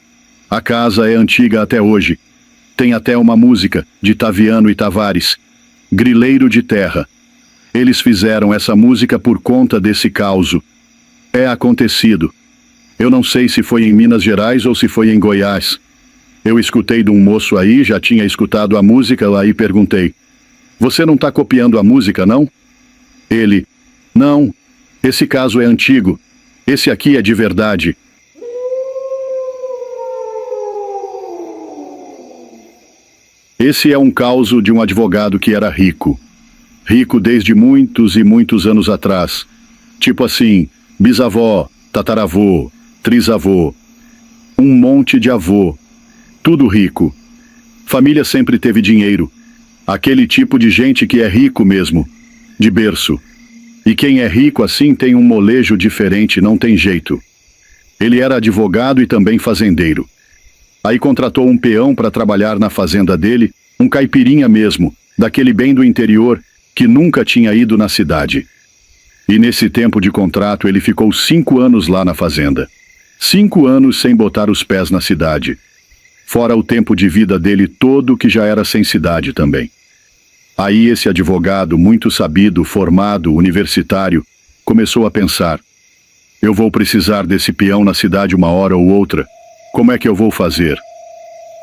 A casa é antiga até hoje. Tem até uma música de Taviano e Tavares, Grileiro de Terra. Eles fizeram essa música por conta desse causo. É acontecido. Eu não sei se foi em Minas Gerais ou se foi em Goiás. Eu escutei de um moço aí, já tinha escutado a música lá e perguntei: você não está copiando a música, não? Ele: não, esse caso é antigo. Esse aqui é de verdade. Esse é um caso de um advogado que era rico. Rico desde muitos e muitos anos atrás. Tipo assim, bisavó, tataravô, trisavô. Um monte de avô. Tudo rico. Família sempre teve dinheiro. Aquele tipo de gente que é rico mesmo. De berço. E quem é rico assim tem um molejo diferente, não tem jeito. Ele era advogado e também fazendeiro. Aí contratou um peão para trabalhar na fazenda dele, um caipirinha mesmo, daquele bem do interior, que nunca tinha ido na cidade. E nesse tempo de contrato ele ficou 5 anos lá na fazenda. 5 anos sem botar os pés na cidade. fora o tempo de vida dele todo que já era sem cidade também. Aí esse advogado, muito sabido, formado, universitário, começou a pensar: eu vou precisar desse peão na cidade uma hora ou outra. Como é que eu vou fazer?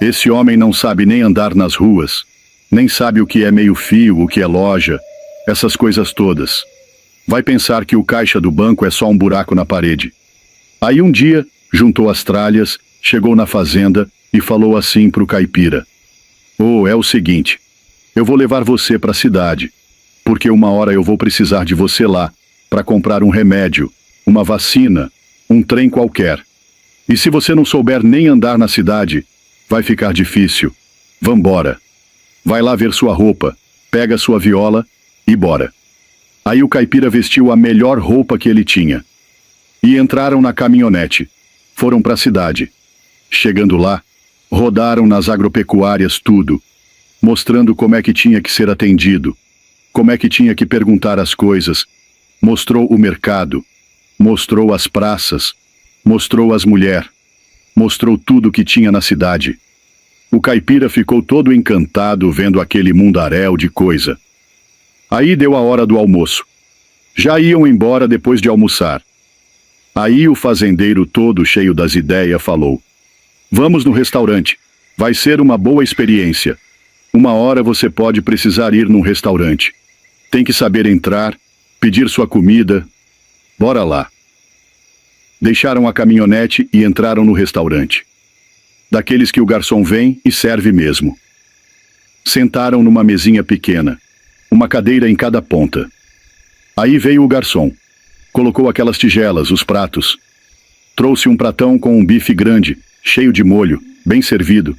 Esse homem não sabe nem andar nas ruas, nem sabe o que é meio-fio, o que é loja, essas coisas todas. Vai pensar que o caixa do banco é só um buraco na parede. Aí um dia, juntou as tralhas, chegou na fazenda e falou assim pro caipira: "Ô, é o seguinte, eu vou levar você para a cidade, porque uma hora eu vou precisar de você lá para comprar um remédio, uma vacina, um trem qualquer. E se você não souber nem andar na cidade, vai ficar difícil. Vambora. Vai lá ver sua roupa, pega sua viola e bora." Aí o caipira vestiu a melhor roupa que ele tinha. E entraram na caminhonete. Foram para a cidade. Chegando lá, rodaram nas agropecuárias tudo, mostrando como é que tinha que ser atendido, como é que tinha que perguntar as coisas. Mostrou o mercado, mostrou as praças, mostrou as mulheres, mostrou tudo que tinha na cidade. O caipira ficou todo encantado vendo aquele mundaréu de coisa. Aí deu a hora do almoço. Já iam embora depois de almoçar. Aí o fazendeiro, todo cheio das ideias, falou: "Vamos no restaurante. Vai ser uma boa experiência. Uma hora você pode precisar ir num restaurante. Tem que saber entrar, pedir sua comida. Bora lá." Deixaram a caminhonete e entraram no restaurante. Daqueles que o garçom vem e serve mesmo. Sentaram numa mesinha pequena, uma cadeira em cada ponta. Aí veio o garçom. Colocou aquelas tigelas, os pratos. Trouxe um pratão com um bife grande, cheio de molho, bem servido.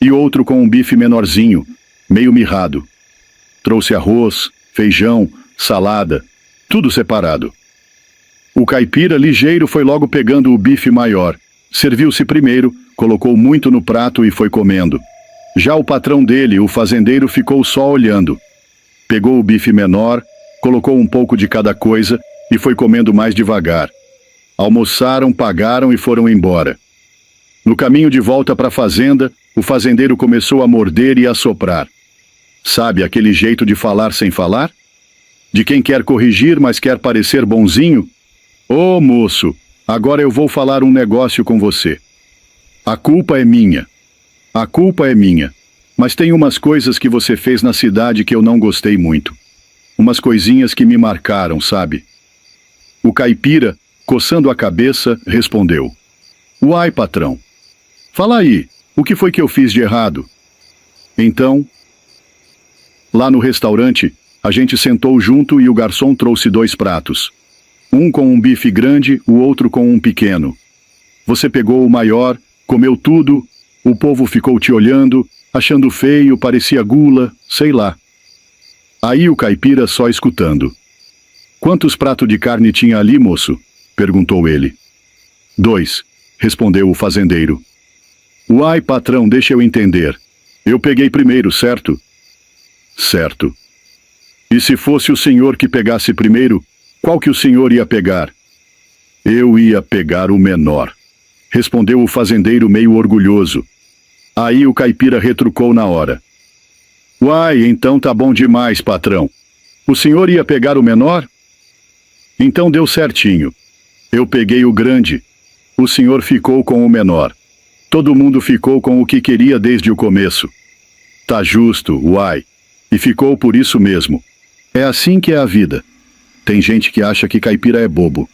E outro com um bife menorzinho, meio mirrado. Trouxe arroz, feijão, salada, tudo separado. O caipira ligeiro foi logo pegando o bife maior. Serviu-se primeiro, colocou muito no prato e foi comendo. Já o patrão dele, o fazendeiro, ficou só olhando. Pegou o bife menor, colocou um pouco de cada coisa e foi comendo mais devagar. Almoçaram, pagaram e foram embora. No caminho de volta para a fazenda, o fazendeiro começou a morder e a soprar. Sabe aquele jeito de falar sem falar? De quem quer corrigir, mas quer parecer bonzinho? Ô moço, agora eu vou falar um negócio com você. A culpa é minha. A culpa é minha. Mas tem umas coisas que você fez na cidade que eu não gostei muito. Umas coisinhas que me marcaram, sabe? O caipira, coçando a cabeça, respondeu: "Uai, patrão. Fala aí, o que foi que eu fiz de errado?" Então, lá no restaurante, a gente sentou junto e o garçom trouxe 2 pratos. Um com um bife grande, o outro com um pequeno. Você pegou o maior, comeu tudo, o povo ficou te olhando, achando feio, parecia gula, sei lá. Aí o caipira só escutando. "Quantos pratos de carne tinha ali, moço?" perguntou ele. "2", respondeu o fazendeiro. "Uai, patrão, deixa eu entender. Eu peguei primeiro, certo?" "Certo." "E se fosse o senhor que pegasse primeiro, qual que o senhor ia pegar?" "Eu ia pegar o menor", respondeu o fazendeiro meio orgulhoso. Aí o caipira retrucou na hora. "Uai, então tá bom demais, patrão. O senhor ia pegar o menor? Então deu certinho. Eu peguei o grande. O senhor ficou com o menor. Todo mundo ficou com o que queria desde o começo. Tá justo, uai. E ficou por isso mesmo. É assim que é a vida. Tem gente que acha que caipira é bobo.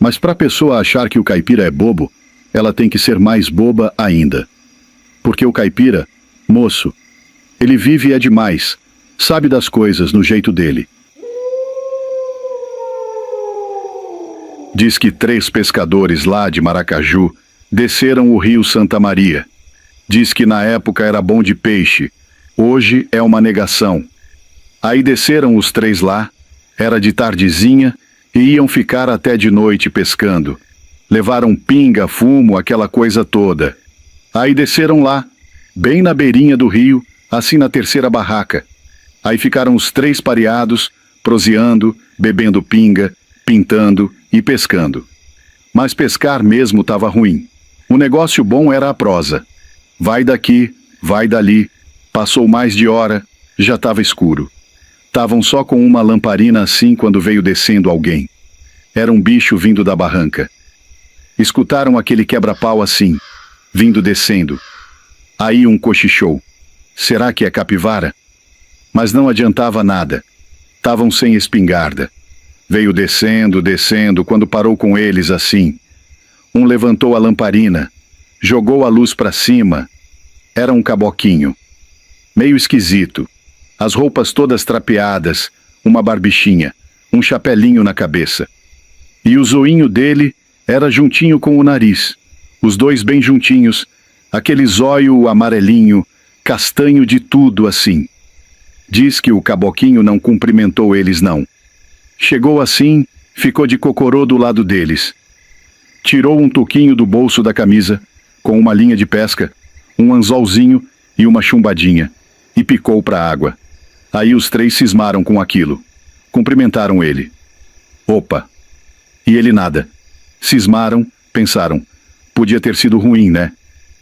Mas pra pessoa achar que o caipira é bobo, ela tem que ser mais boba ainda. Porque o caipira, moço, ele vive é demais, sabe das coisas no jeito dele." Diz que 3 pescadores lá de Maracaju desceram o rio Santa Maria. Diz que na época era bom de peixe, hoje é uma negação. Aí desceram os 3 lá, era de tardezinha, e iam ficar até de noite pescando. Levaram pinga, fumo, aquela coisa toda. Aí desceram lá, bem na beirinha do rio, assim na terceira barraca. Aí ficaram os 3 pareados, proseando, bebendo pinga, pintando e pescando. Mas pescar mesmo estava ruim. O negócio bom era a prosa. Vai daqui, vai dali. Passou mais de hora, já estava escuro. Estavam só com uma lamparina assim quando veio descendo alguém. Era um bicho vindo da barranca. Escutaram aquele quebra-pau assim, vindo descendo. Aí um cochichou. Será que é capivara? Mas não adiantava nada. Estavam sem espingarda. Veio descendo, descendo, quando parou com eles assim. Um levantou a lamparina, jogou a luz para cima. Era um caboquinho. Meio esquisito. As roupas todas trapeadas, uma barbichinha, um chapelinho na cabeça. E o zoinho dele era juntinho com o nariz. Os dois bem juntinhos, aquele zóio amarelinho, castanho de tudo assim. Diz que o caboquinho não cumprimentou eles não. Chegou assim, ficou de cocorô do lado deles. Tirou um toquinho do bolso da camisa, com uma linha de pesca, um anzolzinho e uma chumbadinha, e picou para a água. Aí os três cismaram com aquilo. Cumprimentaram ele. Opa! E ele nada. Cismaram, pensaram. Podia ter sido ruim, né?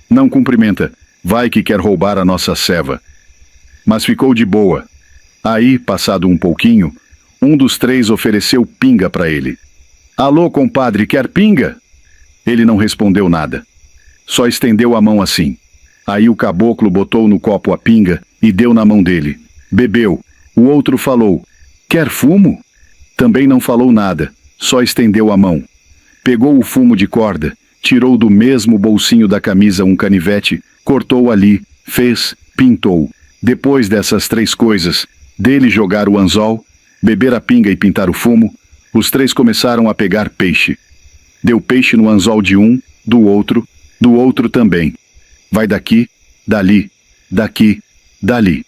Não cumprimenta, vai que quer roubar a nossa ceva. Mas ficou de boa. Aí, passado um pouquinho, um dos três ofereceu pinga para ele. Alô, compadre, quer pinga? Ele não respondeu nada. Só estendeu a mão assim. Aí o caboclo botou no copo a pinga e deu na mão dele. Bebeu. O outro falou, quer fumo? Também não falou nada, só estendeu a mão. Pegou o fumo de corda, tirou do mesmo bolsinho da camisa um canivete, cortou ali, fez, pintou. Depois dessas três coisas, dele jogar o anzol, beber a pinga e pintar o fumo, os três começaram a pegar peixe. Deu peixe no anzol de um, do outro também. Vai daqui, dali, daqui, dali.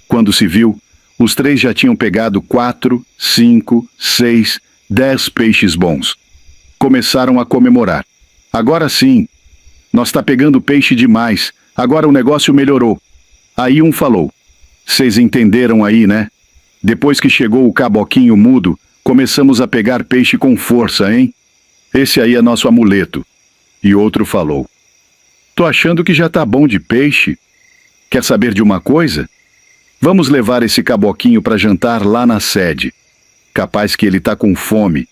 Quando se viu, os três já tinham pegado 4, 5, 6, 10 peixes bons. Começaram a comemorar. Agora sim, nós tá pegando peixe demais, agora o negócio melhorou. Aí um falou, vocês entenderam aí, né? Depois que chegou o caboquinho mudo, começamos a pegar peixe com força, hein? Esse aí é nosso amuleto. E outro falou, tô achando que já tá bom de peixe. Quer saber de uma coisa? Vamos levar esse caboquinho para jantar lá na sede. Capaz que ele tá com fome.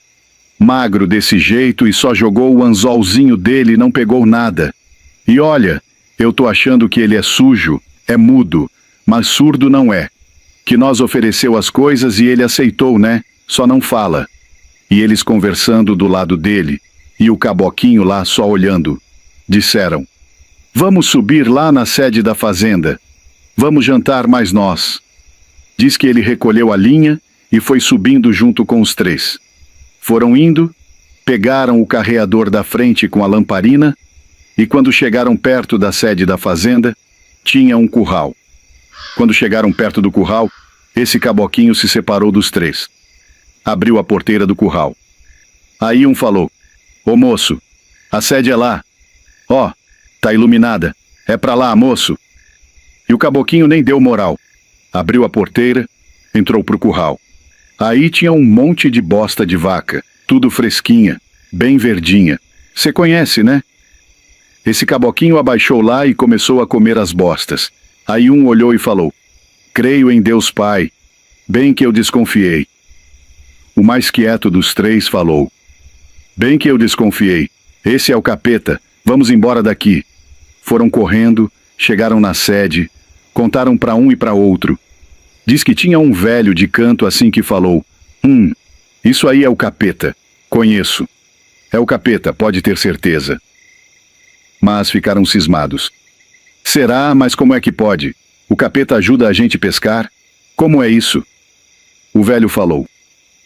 Magro desse jeito e só jogou o anzolzinho dele e não pegou nada. E olha, eu tô achando que ele é sujo, é mudo, mas surdo não é. Que nós ofereceu as coisas e ele aceitou, né? Só não fala. E eles conversando do lado dele, e o caboquinho lá só olhando. Disseram, vamos subir lá na sede da fazenda. Vamos jantar mais nós. Diz que ele recolheu a linha e foi subindo junto com os três. Foram indo, pegaram o carreador da frente com a lamparina e quando chegaram perto da sede da fazenda, tinha um curral. Quando chegaram perto do curral, esse caboquinho se separou dos três. Abriu a porteira do curral. Aí um falou, ô moço, a sede é lá. Ó, tá iluminada, é pra lá, moço. E o caboquinho nem deu moral. Abriu a porteira, entrou pro curral. Aí tinha um monte de bosta de vaca, tudo fresquinha, bem verdinha. Cê conhece, né? Esse caboquinho abaixou lá e começou a comer as bostas. Aí um olhou e falou, creio em Deus Pai, bem que eu desconfiei. O mais quieto dos três falou, bem que eu desconfiei, esse é o capeta, vamos embora daqui. Foram correndo, chegaram na sede, contaram para um e para outro. Diz que tinha um velho de canto assim que falou, isso aí é o capeta, conheço. É o capeta, pode ter certeza. Mas ficaram cismados. Será, mas como é que pode? O capeta ajuda a gente a pescar? Como é isso? O velho falou,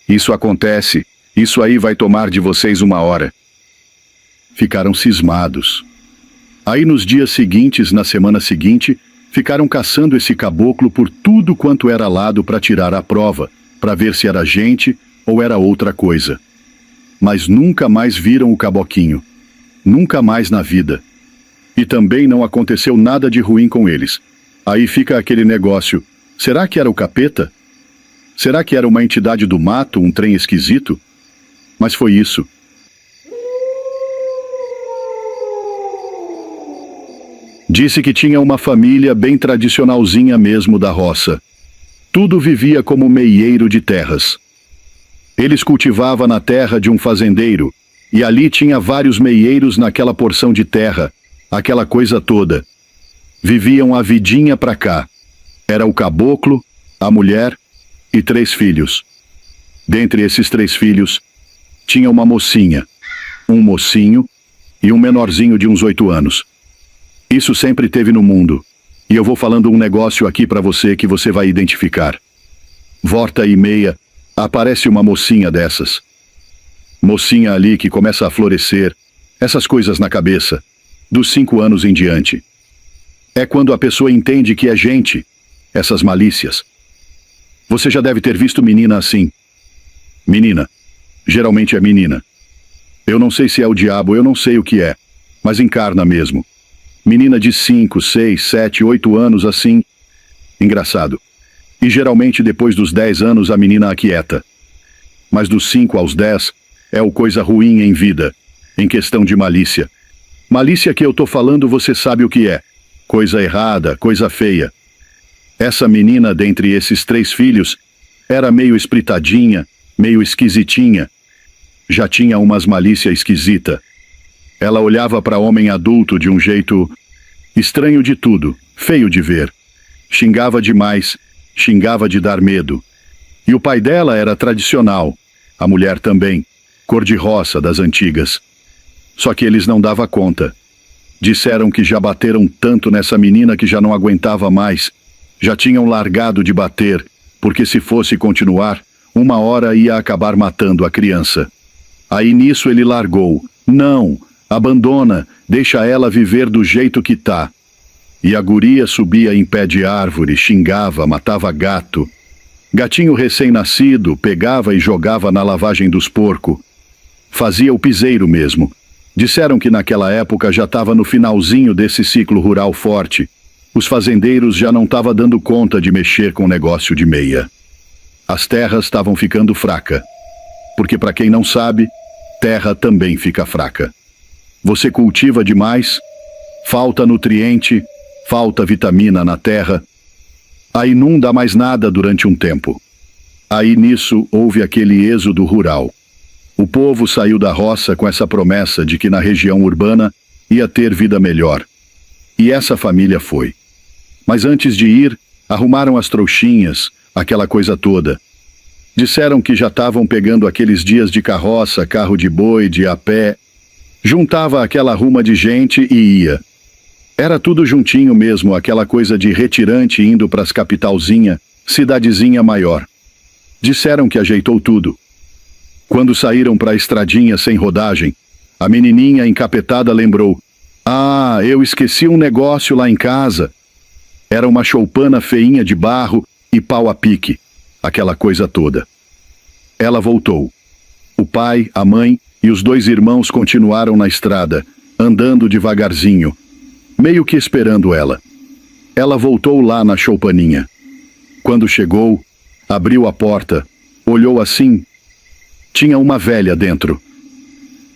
isso acontece, isso aí vai tomar de vocês 1 hora. Ficaram cismados. Aí nos dias seguintes, na semana seguinte, ficaram caçando esse caboclo por tudo quanto era lado para tirar a prova, para ver se era gente ou era outra coisa. Mas nunca mais viram o caboquinho. Nunca mais na vida. E também não aconteceu nada de ruim com eles. Aí fica aquele negócio, será que era o capeta? Será que era uma entidade do mato, um trem esquisito? Mas foi isso. Disse que tinha uma família bem tradicionalzinha mesmo da roça. Tudo vivia como meieiro de terras. Eles cultivavam na terra de um fazendeiro, e ali tinha vários meieiros naquela porção de terra, aquela coisa toda. Viviam a vidinha pra cá. Era o caboclo, a mulher e 3 filhos. Dentre esses 3 filhos, tinha uma mocinha, um mocinho e um menorzinho de uns 8 anos. Isso sempre teve no mundo. E eu vou falando um negócio aqui pra você que você vai identificar. Volta e meia, aparece uma mocinha dessas. Mocinha ali que começa a florescer, essas coisas na cabeça, dos 5 anos em diante. É quando a pessoa entende que é gente, essas malícias. Você já deve ter visto menina assim. Menina. Geralmente é menina. Eu não sei se é o diabo, eu não sei o que é, mas encarna mesmo. Menina de 5, 6, 7, 8 anos assim. Engraçado. E geralmente depois dos 10 anos a menina aquieta. Mas dos 5 aos 10 é o coisa ruim em vida, em questão de malícia. Malícia que eu tô falando você sabe o que é. Coisa errada, coisa feia. Essa menina dentre esses 3 filhos era meio espritadinha, meio esquisitinha. Já tinha umas malícia esquisita. Ela olhava para homem adulto de um jeito estranho de tudo, feio de ver. Xingava demais, xingava de dar medo. E o pai dela era tradicional, a mulher também, cor-de-roça das antigas. Só que eles não davam conta. Disseram que já bateram tanto nessa menina que já não aguentava mais. Já tinham largado de bater, porque se fosse continuar, uma hora ia acabar matando a criança. Aí nisso ele largou. Não, abandona, deixa ela viver do jeito que tá. E a guria subia em pé de árvore, xingava, matava gato. Gatinho recém-nascido, pegava e jogava na lavagem dos porcos. Fazia o piseiro mesmo. Disseram que naquela época já estava no finalzinho desse ciclo rural forte. Os fazendeiros já não estavam dando conta de mexer com o negócio de meia. As terras estavam ficando fracas. Porque para quem não sabe, terra também fica fraca. Você cultiva demais, falta nutriente, falta vitamina na terra. Aí não dá mais nada durante um tempo. Aí nisso houve aquele êxodo rural. O povo saiu da roça com essa promessa de que na região urbana ia ter vida melhor. E essa família foi. Mas antes de ir, arrumaram as trouxinhas, aquela coisa toda. Disseram que já estavam pegando aqueles dias de carroça, carro de boi, de a pé. Juntava aquela ruma de gente e ia. Era tudo juntinho mesmo, aquela coisa de retirante indo pras capitalzinha, cidadezinha maior. Disseram que ajeitou tudo. Quando saíram pra estradinha sem rodagem, a menininha encapetada lembrou: "Ah, eu esqueci um negócio lá em casa." Era uma choupana feinha de barro e pau a pique, aquela coisa toda. Ela voltou. O pai, a mãe e os 2 irmãos continuaram na estrada, andando devagarzinho, meio que esperando ela. Ela voltou lá na choupaninha. Quando chegou, abriu a porta, olhou assim. Tinha uma velha dentro.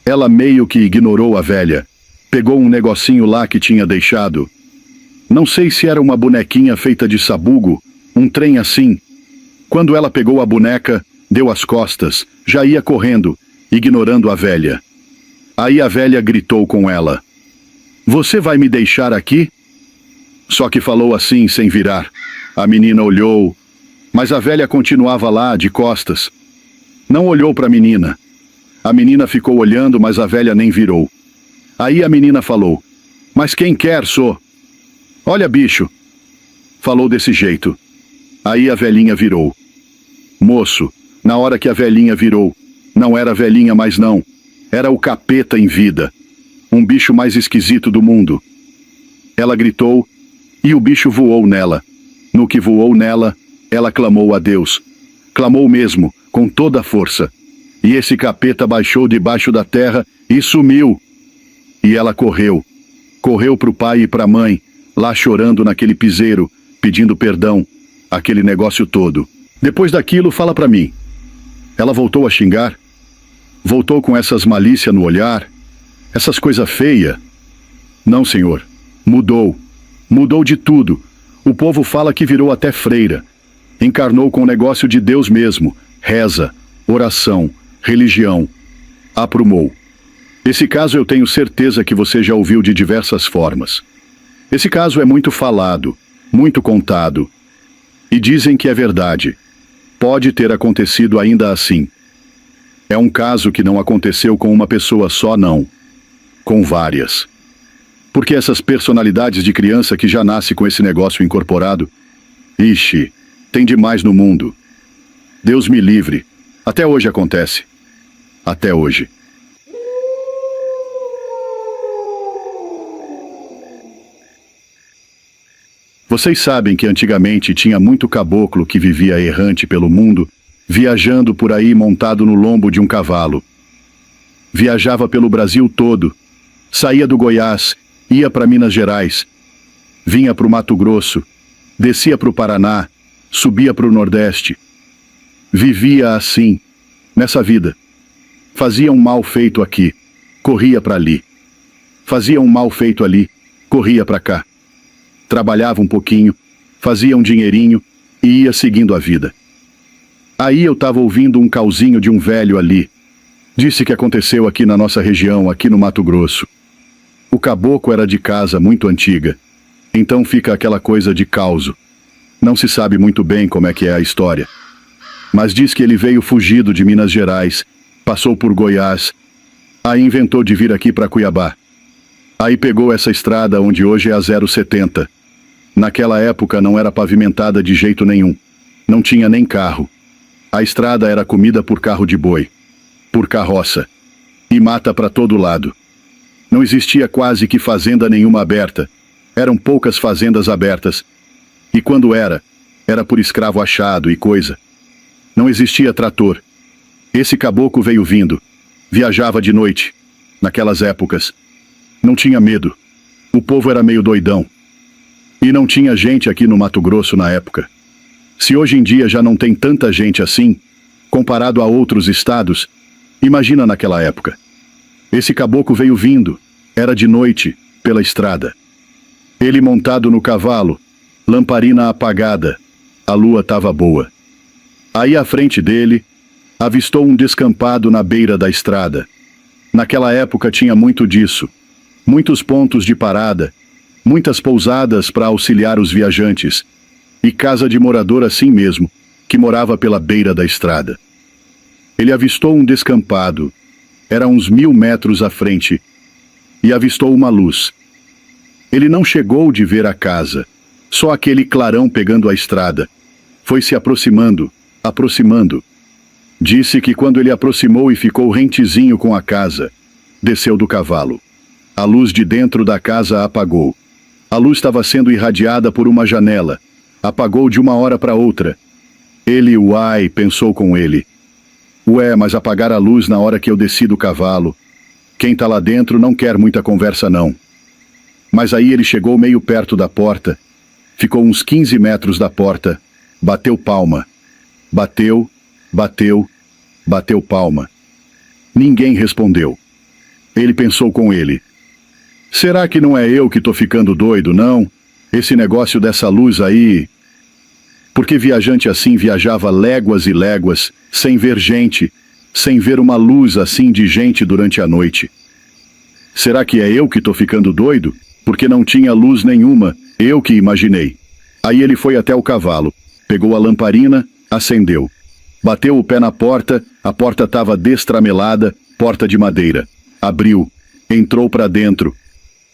Ela meio que ignorou a velha, pegou um negocinho lá que tinha deixado. Não sei se era uma bonequinha feita de sabugo, um trem assim. Quando ela pegou a boneca, deu as costas, já ia correndo, ignorando a velha. Aí a velha gritou com ela: "Você vai me deixar aqui?" Só que falou assim, sem virar. A menina olhou, mas a velha continuava lá, de costas. Não olhou para a menina. A menina ficou olhando, mas a velha nem virou. Aí a menina falou: "Mas quem quer, sou?" "Olha, bicho." Falou desse jeito. Aí a velhinha virou. Moço, na hora que a velhinha virou, não era velhinha mais não. Era o capeta em vida. Um bicho mais esquisito do mundo. Ela gritou e o bicho voou nela. No que voou nela, ela clamou a Deus. Clamou mesmo, com toda a força. E esse capeta baixou debaixo da terra e sumiu. E ela correu. Correu pro pai e pra mãe, lá chorando naquele piseiro, pedindo perdão, aquele negócio todo. Depois daquilo, fala pra mim. Ela voltou a xingar? Voltou com essas malícias no olhar? Essas coisas feias? Não, senhor. Mudou. Mudou de tudo. O povo fala que virou até freira. Encarnou com o negócio de Deus mesmo. Reza, oração, religião. Aprumou. Esse caso eu tenho certeza que você já ouviu de diversas formas. Esse caso é muito falado, muito contado. E dizem que é verdade. Pode ter acontecido ainda assim. É um caso que não aconteceu com uma pessoa só, não. Com várias. Porque essas personalidades de criança que já nasce com esse negócio incorporado, ixi, tem demais no mundo. Deus me livre. Até hoje acontece. Até hoje. Vocês sabem que antigamente tinha muito caboclo que vivia errante pelo mundo, viajando por aí montado no lombo de um cavalo. Viajava pelo Brasil todo, saía do Goiás, ia para Minas Gerais, vinha para o Mato Grosso, descia para o Paraná, subia para o Nordeste. Vivia assim, nessa vida. Fazia um mal feito aqui, corria para ali. Fazia um mal feito ali, corria para cá. Trabalhava um pouquinho, fazia um dinheirinho e ia seguindo a vida. Aí eu estava ouvindo um cauzinho de um velho ali. Disse que aconteceu aqui na nossa região, aqui no Mato Grosso. O caboclo era de casa muito antiga, então fica aquela coisa de causo. Não se sabe muito bem como é que é a história. Mas diz que ele veio fugido de Minas Gerais, passou por Goiás, aí inventou de vir aqui para Cuiabá. Aí pegou essa estrada onde hoje é a 070. Naquela época não era pavimentada de jeito nenhum. Não tinha nem carro. A estrada era comida por carro de boi, por carroça, e mata para todo lado. Não existia quase que fazenda nenhuma aberta. Eram poucas fazendas abertas. E quando era por escravo achado e coisa. Não existia trator. Esse caboclo veio vindo. Viajava de noite. Naquelas épocas. Não tinha medo. O povo era meio doidão. E não tinha gente aqui no Mato Grosso na época. Se hoje em dia já não tem tanta gente assim, comparado a outros estados, imagina naquela época. Esse caboclo veio vindo, era de noite, pela estrada. Ele montado no cavalo, lamparina apagada, a lua estava boa. Aí à frente dele, avistou um descampado na beira da estrada. Naquela época tinha muito disso, muitos pontos de parada, muitas pousadas para auxiliar os viajantes, e casa de morador assim mesmo, que morava pela beira da estrada. Ele avistou um descampado, era uns 1000 metros à frente, e avistou uma luz. Ele não chegou de ver a casa, só aquele clarão pegando a estrada. Foi se aproximando, aproximando. Disse que quando ele aproximou e ficou rentezinho com a casa, desceu do cavalo. A luz de dentro da casa apagou. A luz estava sendo irradiada por uma janela. Apagou de uma hora para outra. Ele, uai, pensou com ele. Ué, mas apagar a luz na hora que eu desci do cavalo. Quem tá lá dentro não quer muita conversa não. Mas aí ele chegou meio perto da porta. Ficou uns 15 metros da porta. Bateu palma. Bateu, bateu, bateu palma. Ninguém respondeu. Ele pensou com ele. Será que não é eu que tô ficando doido, não? Esse negócio dessa luz aí... Porque viajante assim viajava léguas e léguas, sem ver gente, sem ver uma luz assim de gente durante a noite. Será que é eu que tô ficando doido? Porque não tinha luz nenhuma, eu que imaginei. Aí ele foi até o cavalo, pegou a lamparina, acendeu. Bateu o pé na porta, a porta estava destramelada, porta de madeira. Abriu, entrou para dentro.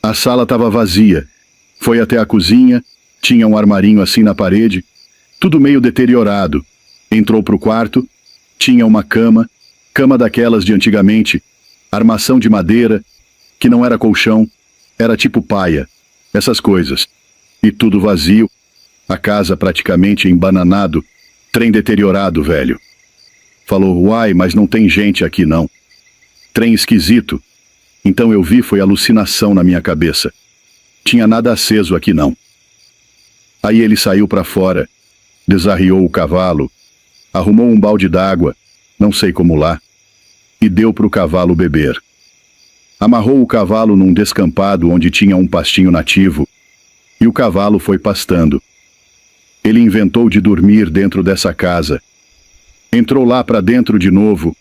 A sala estava vazia. Foi até a cozinha, tinha um armarinho assim na parede, tudo meio deteriorado. Entrou pro quarto, tinha uma cama, cama daquelas de antigamente, armação de madeira, que não era colchão, era tipo paia, essas coisas. E tudo vazio, a casa praticamente embananado, trem deteriorado, velho. Falou, uai, mas não tem gente aqui não. Trem esquisito. Então eu vi foi alucinação na minha cabeça. Tinha nada aceso aqui não. Aí ele saiu para fora, desarriou o cavalo, arrumou um balde d'água, não sei como lá, e deu pro cavalo beber. Amarrou o cavalo num descampado onde tinha um pastinho nativo, e o cavalo foi pastando. Ele inventou de dormir dentro dessa casa. Entrou lá para dentro de novo,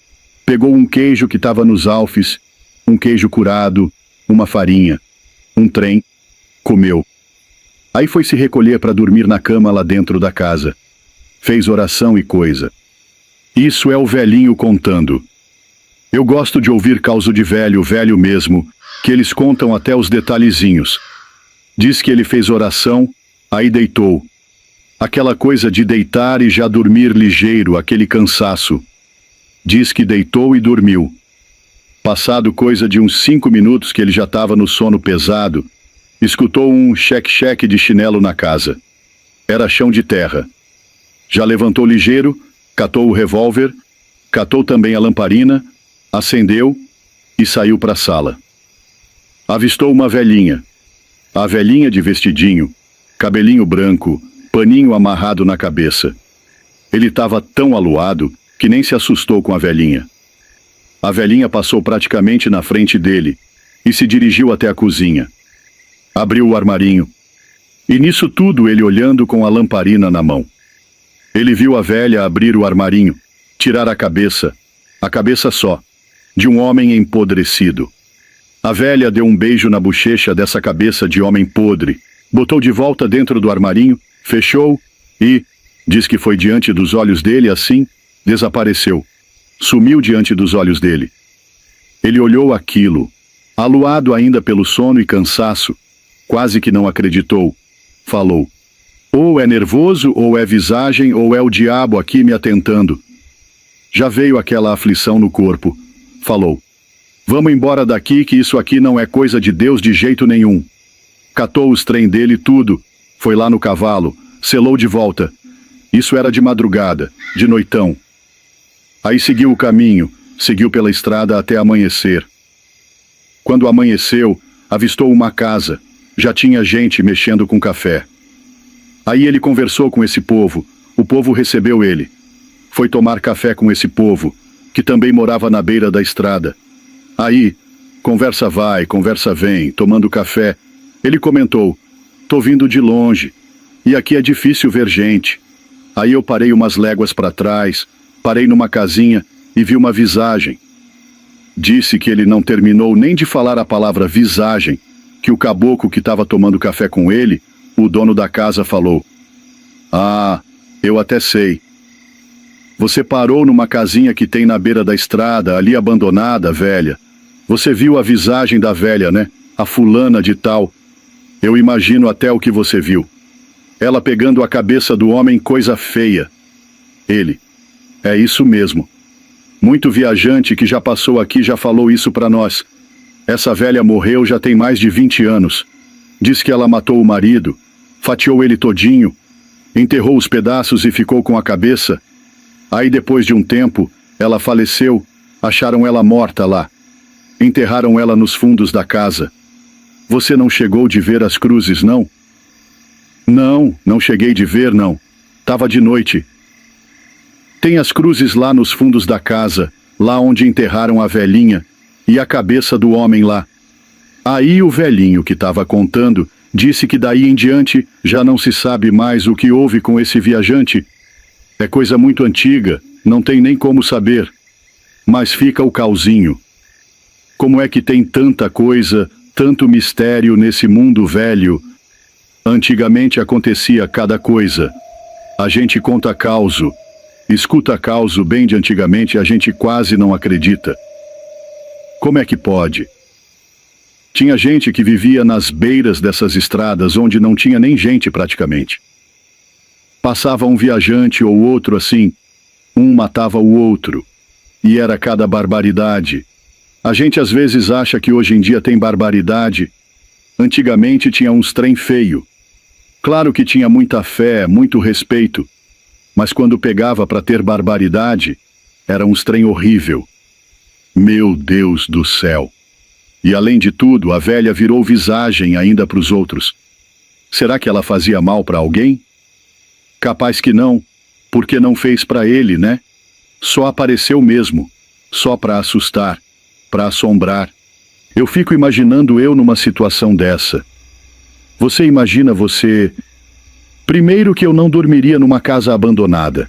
pegou um queijo que estava nos alfes, um queijo curado, uma farinha, um trem, comeu. Aí foi se recolher para dormir na cama lá dentro da casa. Fez oração e coisa. Isso é o velhinho contando. Eu gosto de ouvir causo de velho, velho mesmo, que eles contam até os detalhezinhos. Diz que ele fez oração, aí deitou. Aquela coisa de deitar e já dormir ligeiro, aquele cansaço. Diz que deitou e dormiu. Passado coisa de uns 5 minutos que ele já estava no sono pesado, escutou um cheque-cheque de chinelo na casa. Era chão de terra. Já levantou ligeiro, catou o revólver, catou também a lamparina, acendeu e saiu para a sala. Avistou uma velhinha. A velhinha de vestidinho, cabelinho branco, paninho amarrado na cabeça. Ele estava tão aluado que nem se assustou com a velhinha. A velhinha passou praticamente na frente dele e se dirigiu até a cozinha. Abriu o armarinho. E nisso tudo ele olhando com a lamparina na mão. Ele viu a velha abrir o armarinho, tirar a cabeça só, de um homem empodrecido. A velha deu um beijo na bochecha dessa cabeça de homem podre, botou de volta dentro do armarinho, fechou e, diz que foi diante dos olhos dele assim, desapareceu. Sumiu diante dos olhos dele. Ele olhou aquilo, aluado ainda pelo sono e cansaço, quase que não acreditou. Falou: ou é nervoso, ou é visagem, ou é o diabo aqui me atentando. Já veio aquela aflição no corpo. Falou: vamos embora daqui que isso aqui não é coisa de Deus de jeito nenhum. Catou os trem dele tudo, foi lá no cavalo, selou de volta. Isso era de madrugada, de noitão. Aí seguiu o caminho, seguiu pela estrada até amanhecer. Quando amanheceu, avistou uma casa, já tinha gente mexendo com café. Aí ele conversou com esse povo, o povo recebeu ele. Foi tomar café com esse povo, que também morava na beira da estrada. Aí, conversa vai, conversa vem, tomando café, ele comentou: tô vindo de longe, e aqui é difícil ver gente. Aí eu parei umas léguas para trás, parei numa casinha e vi uma visagem. Disse que ele não terminou nem de falar a palavra visagem, que o caboclo que estava tomando café com ele, o dono da casa, falou: ah, eu até sei. Você parou numa casinha que tem na beira da estrada, ali abandonada, velha. Você viu a visagem da velha, né? A fulana de tal. Eu imagino até o que você viu. Ela pegando a cabeça do homem, coisa feia. Ele: é isso mesmo. Muito viajante que já passou aqui já falou isso pra nós. Essa velha morreu já tem mais de 20 anos. Diz que ela matou o marido, fatiou ele todinho, enterrou os pedaços e ficou com a cabeça. Aí depois de um tempo, ela faleceu, acharam ela morta lá. Enterraram ela nos fundos da casa. Você não chegou de ver as cruzes, não? Não, não cheguei de ver, não. Tava de noite. Tem as cruzes lá nos fundos da casa, lá onde enterraram a velhinha, e a cabeça do homem lá. Aí o velhinho que estava contando disse que daí em diante já não se sabe mais o que houve com esse viajante. É coisa muito antiga, não tem nem como saber. Mas fica o cauzinho. Como é que tem tanta coisa, tanto mistério nesse mundo velho? Antigamente acontecia cada coisa. A gente conta causo, escuta causo bem de antigamente, a gente quase não acredita. Como é que pode? Tinha gente que vivia nas beiras dessas estradas onde não tinha nem gente praticamente. Passava um viajante ou outro assim, um matava o outro, e era cada barbaridade. A gente às vezes acha que hoje em dia tem barbaridade. Antigamente tinha uns trem feio. Claro que tinha muita fé, muito respeito, mas quando pegava para ter barbaridade, era uns trem horrível. Meu Deus do céu! E além de tudo, a velha virou visagem ainda para os outros. Será que ela fazia mal para alguém? Capaz que não, porque não fez para ele, né? Só apareceu mesmo, só para assustar, para assombrar. Eu fico imaginando eu numa situação dessa. Você imagina você... Primeiro que eu não dormiria numa casa abandonada.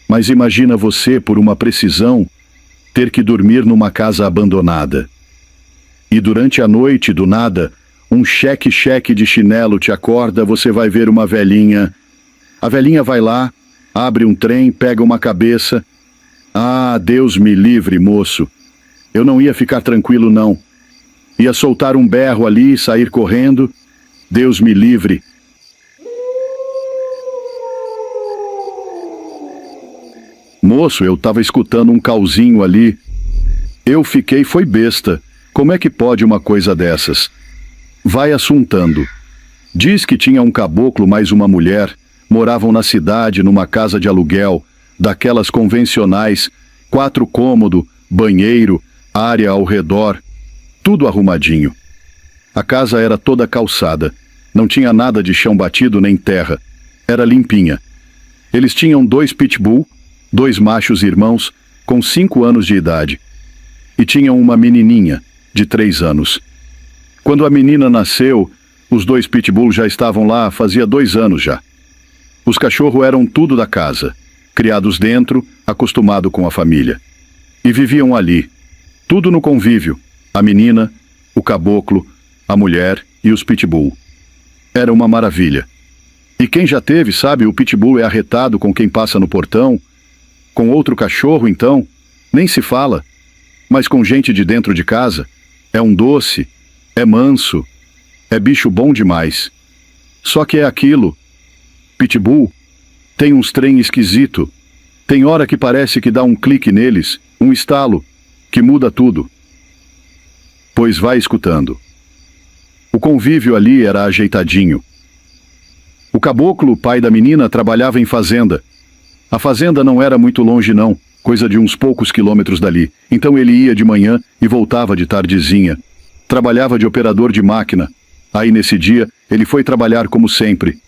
Mas imagina você, por uma precisão, ter que dormir numa casa abandonada. E durante a noite, do nada, um cheque de chinelo te acorda, você vai ver uma velhinha. A velhinha vai lá, abre um trem, pega uma cabeça. Ah, Deus me livre, moço. Eu não ia ficar tranquilo, não. Ia soltar um berro ali, sair correndo. Deus me livre. Moço, eu tava escutando um cauzinho ali. Eu fiquei, foi besta. Como é que pode uma coisa dessas? Vai assuntando. Diz que tinha um caboclo mais uma mulher, moravam na cidade, numa casa de aluguel, daquelas convencionais, 4 cômodos, banheiro, área ao redor, tudo arrumadinho. A casa era toda calçada, não tinha nada de chão batido nem terra, era limpinha. Eles tinham 2 pitbull, 2 machos irmãos, com 5 anos de idade. E tinham uma menininha, de 3 anos. Quando a menina nasceu, os 2 pitbull já estavam lá fazia 2 anos já. Os cachorros eram tudo da casa, criados dentro, acostumado com a família. E viviam ali, tudo no convívio, a menina, o caboclo, a mulher e os pitbull. Era uma maravilha. E quem já teve, sabe, o pitbull é arretado com quem passa no portão. Com outro cachorro, então, nem se fala. Mas com gente de dentro de casa, é um doce, é manso, é bicho bom demais. Só que é aquilo. Pitbull tem uns trem esquisito. Tem hora que parece que dá um clique neles, um estalo, que muda tudo. Pois vai escutando. O convívio ali era ajeitadinho. O caboclo, pai da menina, trabalhava em fazenda. A fazenda não era muito longe não, coisa de uns poucos quilômetros dali. Então ele ia de manhã e voltava de tardezinha. Trabalhava de operador de máquina. Aí nesse dia, ele foi trabalhar como sempre.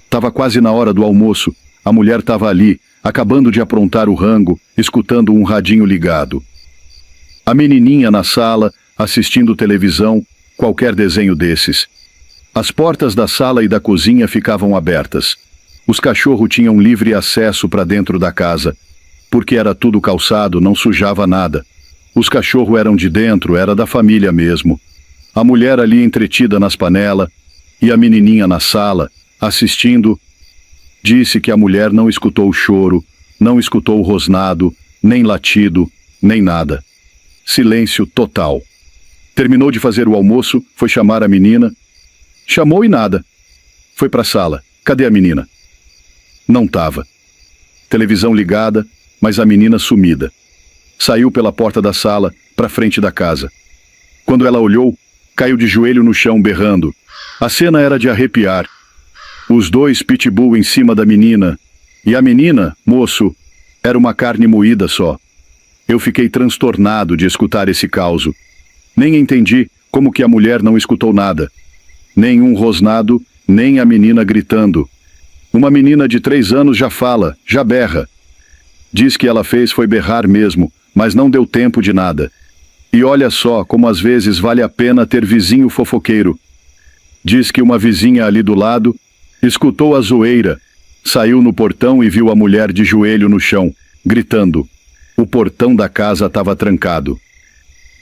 Tava quase na hora do almoço. A mulher tava ali, acabando de aprontar o rango, escutando um radinho ligado. A menininha na sala, assistindo televisão, qualquer desenho desses. As portas da sala e da cozinha ficavam abertas. Os cachorros tinham livre acesso para dentro da casa. Porque era tudo calçado, não sujava nada. Os cachorros eram de dentro, era da família mesmo. A mulher ali entretida nas panelas, e a menininha na sala, assistindo. Disse que a mulher não escutou o choro, não escutou o rosnado, nem latido, nem nada. Silêncio total. Terminou de fazer o almoço, foi chamar a menina. Chamou e nada. Foi para a sala. Cadê a menina? Não tava. Televisão ligada, mas a menina sumida. Saiu pela porta da sala, para frente da casa. Quando ela olhou, caiu de joelho no chão berrando. A cena era de arrepiar. Os 2 pitbull em cima da menina. E a menina, moço, era uma carne moída só. Eu fiquei transtornado de escutar esse causo. Nem entendi como que a mulher não escutou nada. Nem um rosnado, nem a menina gritando. Uma menina de 3 anos já fala, já berra. Diz que ela fez foi berrar mesmo, mas não deu tempo de nada. E olha só como às vezes vale a pena ter vizinho fofoqueiro. Diz que uma vizinha ali do lado escutou a zoeira, saiu no portão e viu a mulher de joelho no chão, gritando. O portão da casa estava trancado.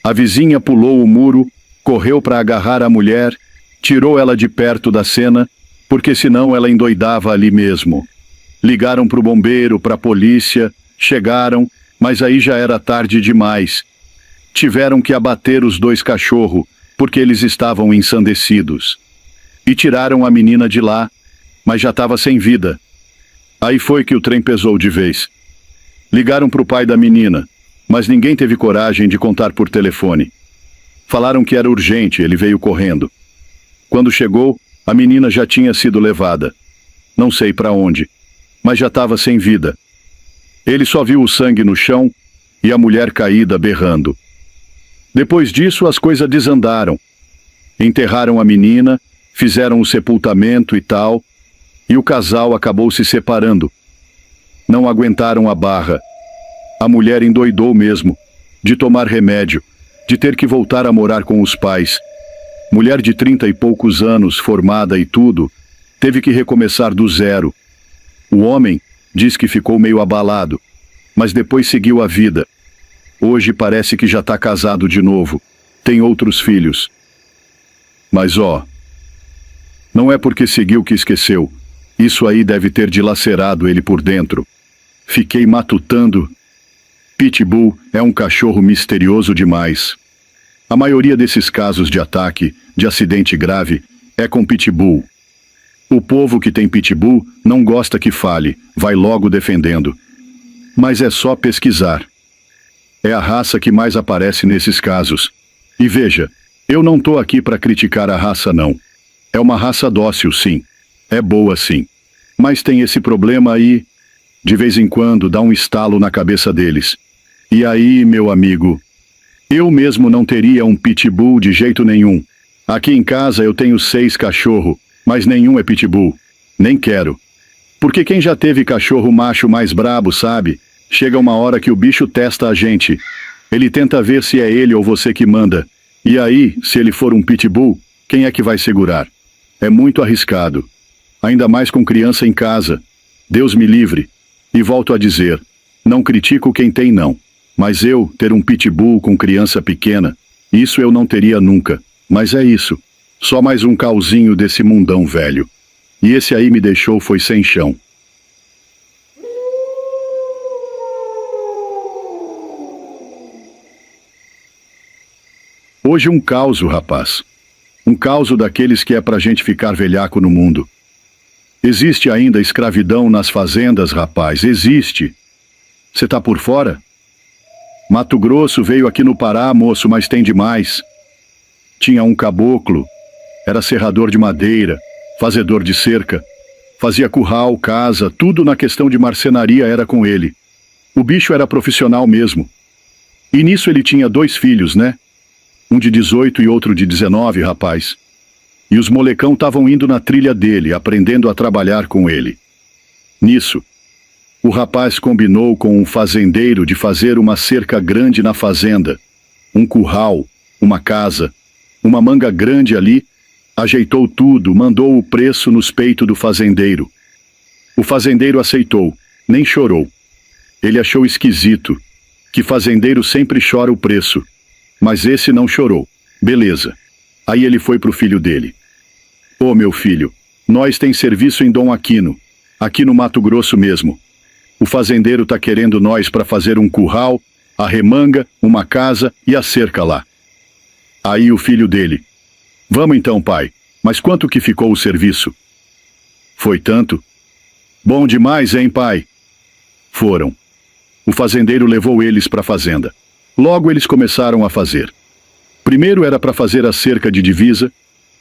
A vizinha pulou o muro, correu para agarrar a mulher, tirou ela de perto da cena, porque senão ela endoidava ali mesmo. Ligaram para o bombeiro, para a polícia, chegaram, mas aí já era tarde demais. Tiveram que abater os 2 cachorros, porque eles estavam ensandecidos. E tiraram a menina de lá, mas já estava sem vida. Aí foi que o trem pesou de vez. Ligaram para o pai da menina, mas ninguém teve coragem de contar por telefone. Falaram que era urgente, ele veio correndo. Quando chegou, a menina já tinha sido levada. Não sei para onde, mas já estava sem vida. Ele só viu o sangue no chão e a mulher caída berrando. Depois disso, as coisas desandaram. Enterraram a menina, fizeram o sepultamento e tal, e o casal acabou se separando. Não aguentaram a barra. A mulher endoidou mesmo, de tomar remédio. de ter que voltar a morar com os pais. Mulher de 30 e poucos anos, formada e tudo, teve que recomeçar do zero. O homem diz que ficou meio abalado, mas depois seguiu a vida. Hoje parece que já está casado de novo, tem outros filhos. Mas não é porque seguiu que esqueceu. Isso aí deve ter dilacerado ele por dentro. Fiquei matutando. Pitbull é um cachorro misterioso demais. A maioria desses casos de ataque, de acidente grave, é com pitbull. O povo que tem pitbull não gosta que fale, vai logo defendendo. Mas é só pesquisar. É a raça que mais aparece nesses casos. E veja, eu não tô aqui para criticar a raça não. É uma raça dócil, sim. É boa, sim. Mas tem esse problema aí. De vez em quando dá um estalo na cabeça deles. E aí, meu amigo, eu mesmo não teria um pitbull de jeito nenhum. Aqui em casa eu tenho 6 cachorros, mas nenhum é pitbull. Nem quero. Porque quem já teve cachorro macho mais brabo, sabe? Chega uma hora que o bicho testa a gente. Ele tenta ver se é ele ou você que manda. E aí, se ele for um pitbull, quem é que vai segurar? É muito arriscado. Ainda mais com criança em casa. Deus me livre. E volto a dizer, não critico quem tem não. Mas eu, ter um pitbull com criança pequena, isso eu não teria nunca. Mas é isso. Só mais um cauzinho desse mundão velho. E esse aí me deixou foi sem chão. Hoje um causo, rapaz. Um causo daqueles que é pra gente ficar velhaco no mundo. Existe ainda escravidão nas fazendas, rapaz, existe. Você tá por fora? Mato Grosso veio aqui no Pará, moço, mas tem demais. Tinha um caboclo, era serrador de madeira, fazedor de cerca, fazia curral, casa, tudo na questão de marcenaria era com ele. O bicho era profissional mesmo. E nisso ele tinha 2 filhos, né? Um de 18 e outro de 19, rapaz. E os molecão estavam indo na trilha dele, aprendendo a trabalhar com ele. Nisso, o rapaz combinou com um fazendeiro de fazer uma cerca grande na fazenda, um curral, uma casa, uma manga grande ali, ajeitou tudo, mandou o preço nos peitos do fazendeiro. O fazendeiro aceitou, nem chorou. Ele achou esquisito, que fazendeiro sempre chora o preço, mas esse não chorou. Beleza. Aí ele foi pro filho dele. Ô meu filho, nós tem serviço em Dom Aquino, aqui no Mato Grosso mesmo. O fazendeiro tá querendo nós para fazer um curral, a remanga, uma casa e a cerca lá. Aí o filho dele. Vamos então, pai, mas quanto que ficou o serviço? Foi tanto? Bom demais, hein, pai? Foram. O fazendeiro levou eles para a fazenda. Logo eles começaram a fazer. Primeiro era para fazer a cerca de divisa,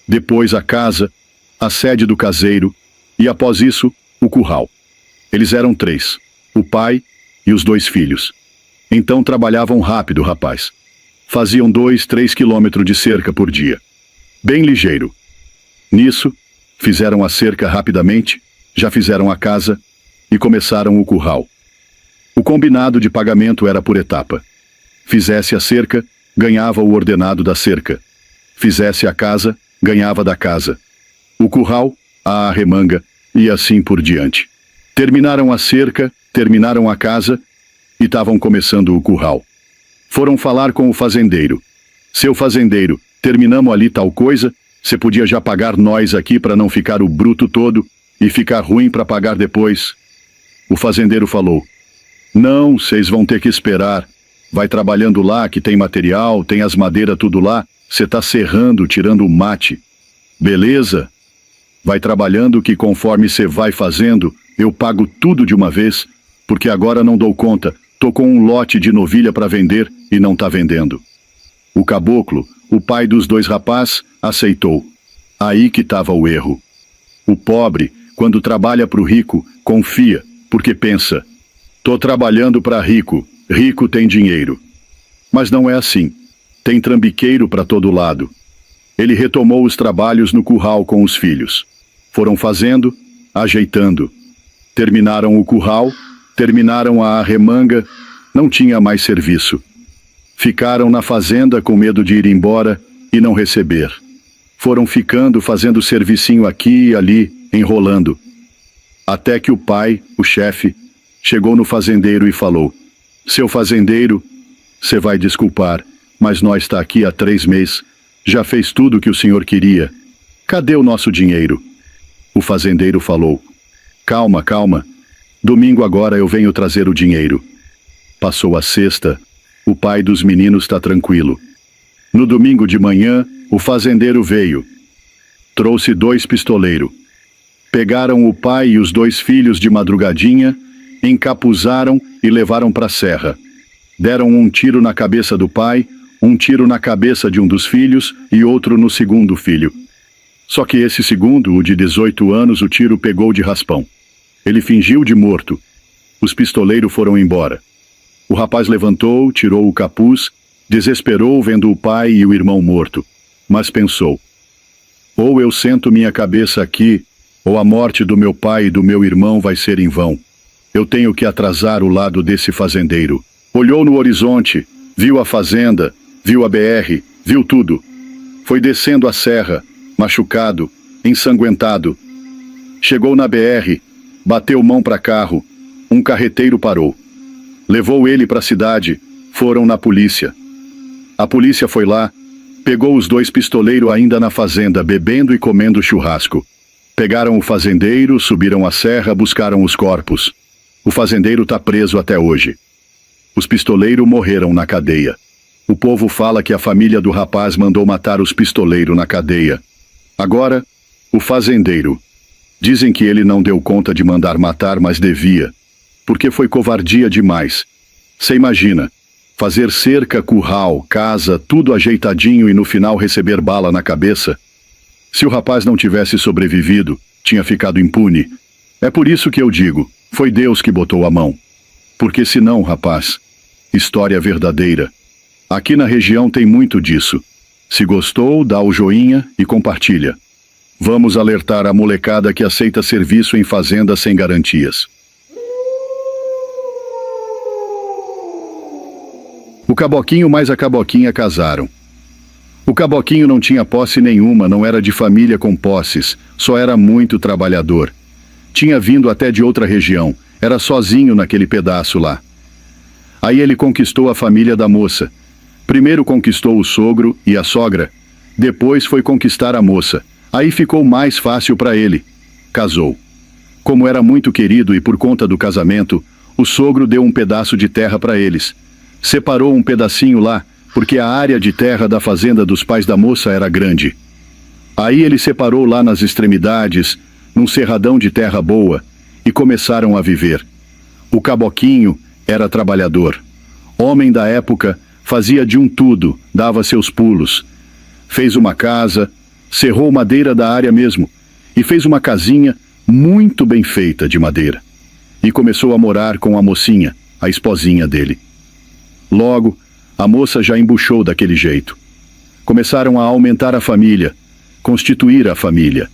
depois a casa, a sede do caseiro e após isso, o curral. Eles eram 3, o pai e os 2 filhos. Então trabalhavam rápido, rapaz. Faziam 2, 3 quilômetros de cerca por dia. Bem ligeiro. Nisso, fizeram a cerca rapidamente, já fizeram a casa e começaram o curral. O combinado de pagamento era por etapa. Fizesse a cerca, ganhava o ordenado da cerca. Fizesse a casa, ganhava da casa. O curral, a arremanga e assim por diante. Terminaram a cerca, terminaram a casa e estavam começando o curral. Foram falar com o fazendeiro. Seu fazendeiro, terminamos ali tal coisa, você podia já pagar nós aqui para não ficar o bruto todo e ficar ruim para pagar depois. O fazendeiro falou, não, vocês vão ter que esperar. Vai trabalhando lá que tem material, tem as madeiras tudo lá, você tá serrando, tirando o mate. Beleza? Vai trabalhando que conforme você vai fazendo, eu pago tudo de uma vez, porque agora não dou conta, tô com um lote de novilha para vender e não tá vendendo. O caboclo, o pai dos 2 rapazes, aceitou. Aí que tava o erro. O pobre, quando trabalha pro rico, confia, porque pensa, tô trabalhando para rico, rico tem dinheiro. Mas não é assim. Tem trambiqueiro para todo lado. Ele retomou os trabalhos no curral com os filhos. Foram fazendo, ajeitando. Terminaram o curral, terminaram a arremanga, não tinha mais serviço. Ficaram na fazenda com medo de ir embora e não receber. Foram ficando, fazendo servicinho aqui e ali, enrolando. Até que o pai, o chefe, chegou no fazendeiro e falou: "Seu fazendeiro, você vai desculpar, mas nós está aqui há 3 meses, já fez tudo o que o senhor queria. Cadê o nosso dinheiro?" O fazendeiro falou: "Calma, calma. Domingo agora eu venho trazer o dinheiro." Passou a sexta, o pai dos meninos está tranquilo. No domingo de manhã, o fazendeiro veio. Trouxe 2 pistoleiros. Pegaram o pai e os 2 filhos de madrugadinha, encapuzaram e levaram para a serra. Deram um tiro na cabeça do pai, um tiro na cabeça de um dos filhos e outro no segundo filho. Só que esse segundo, o de 18 anos, o tiro pegou de raspão. Ele fingiu de morto. Os pistoleiros foram embora. O rapaz levantou, tirou o capuz, desesperou vendo o pai e o irmão morto. Mas pensou: ou eu sento minha cabeça aqui, ou a morte do meu pai e do meu irmão vai ser em vão. Eu tenho que atrasar o lado desse fazendeiro. Olhou no horizonte, viu a fazenda, viu a BR, viu tudo. Foi descendo a serra, machucado, ensanguentado. Chegou na BR, bateu mão para carro. Um carreteiro parou. Levou ele para a cidade, foram na polícia. A polícia foi lá, pegou os 2 pistoleiros ainda na fazenda, bebendo e comendo churrasco. Pegaram o fazendeiro, subiram a serra, buscaram os corpos. O fazendeiro está preso até hoje. Os pistoleiros morreram na cadeia. O povo fala que a família do rapaz mandou matar os pistoleiros na cadeia. Agora, o fazendeiro. Dizem que ele não deu conta de mandar matar, mas devia. Porque foi covardia demais. Você imagina, fazer cerca, curral, casa, tudo ajeitadinho e no final receber bala na cabeça? Se o rapaz não tivesse sobrevivido, tinha ficado impune. É por isso que eu digo, foi Deus que botou a mão. Porque senão, rapaz, história verdadeira. Aqui na região tem muito disso. Se gostou, dá o joinha e compartilha. Vamos alertar a molecada que aceita serviço em fazenda sem garantias. O Caboquinho mais a Caboquinha casaram. O Caboquinho não tinha posse nenhuma, não era de família com posses, só era muito trabalhador. Tinha vindo até de outra região, era sozinho naquele pedaço lá. Aí ele conquistou a família da moça. Primeiro conquistou o sogro e a sogra, depois foi conquistar a moça. Aí ficou mais fácil para ele. Casou. Como era muito querido e por conta do casamento, o sogro deu um pedaço de terra para eles. Separou um pedacinho lá, porque a área de terra da fazenda dos pais da moça era grande. Aí ele separou lá nas extremidades, num cerradão de terra boa, e começaram a viver. O Caboquinho era trabalhador. Homem da época, fazia de um tudo, dava seus pulos. Fez uma casa, serrou madeira da área mesmo, e fez uma casinha muito bem feita de madeira. E começou a morar com a mocinha, a esposinha dele. Logo, a moça já embuchou daquele jeito. Começaram a aumentar a família, constituir a família.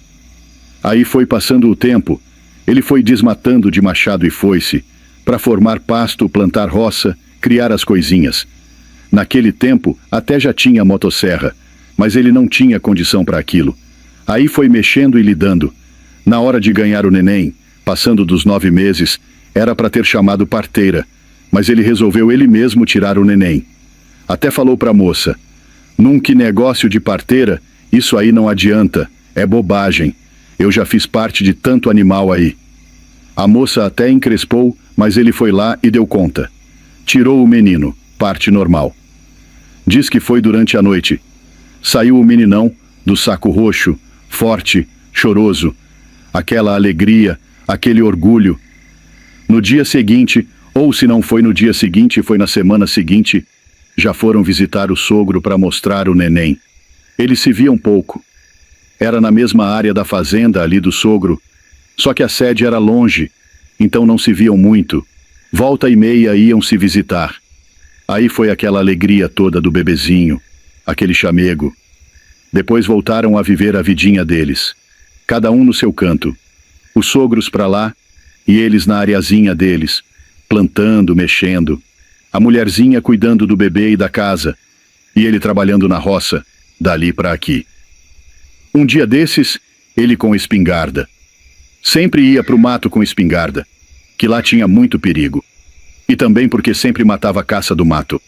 Aí foi passando o tempo, ele foi desmatando de machado e foice, para formar pasto, plantar roça, criar as coisinhas. Naquele tempo, até já tinha motosserra, mas ele não tinha condição para aquilo. Aí foi mexendo e lidando. Na hora de ganhar o neném, passando dos 9 meses, era para ter chamado parteira, mas ele resolveu ele mesmo tirar o neném. Até falou para a moça: "Num que negócio de parteira, isso aí não adianta, é bobagem. Eu já fiz parte de tanto animal aí." A moça até encrespou, mas ele foi lá e deu conta. Tirou o menino, parte normal. Diz que foi durante a noite. Saiu o meninão, do saco roxo, forte, choroso. Aquela alegria, aquele orgulho. No dia seguinte, ou se não foi no dia seguinte, foi na semana seguinte, já foram visitar o sogro para mostrar o neném. Eles se viam pouco. Era na mesma área da fazenda ali do sogro, só que a sede era longe, então não se viam muito. Volta e meia iam se visitar. Aí foi aquela alegria toda do bebezinho, aquele chamego. Depois voltaram a viver a vidinha deles, cada um no seu canto. Os sogros para lá e eles na areazinha deles, plantando, mexendo. a mulherzinha cuidando do bebê e da casa, e ele trabalhando na roça, dali para aqui. Um dia desses, ele com espingarda. Sempre ia para o mato com espingarda, que lá tinha muito perigo. E também porque sempre matava a caça do mato.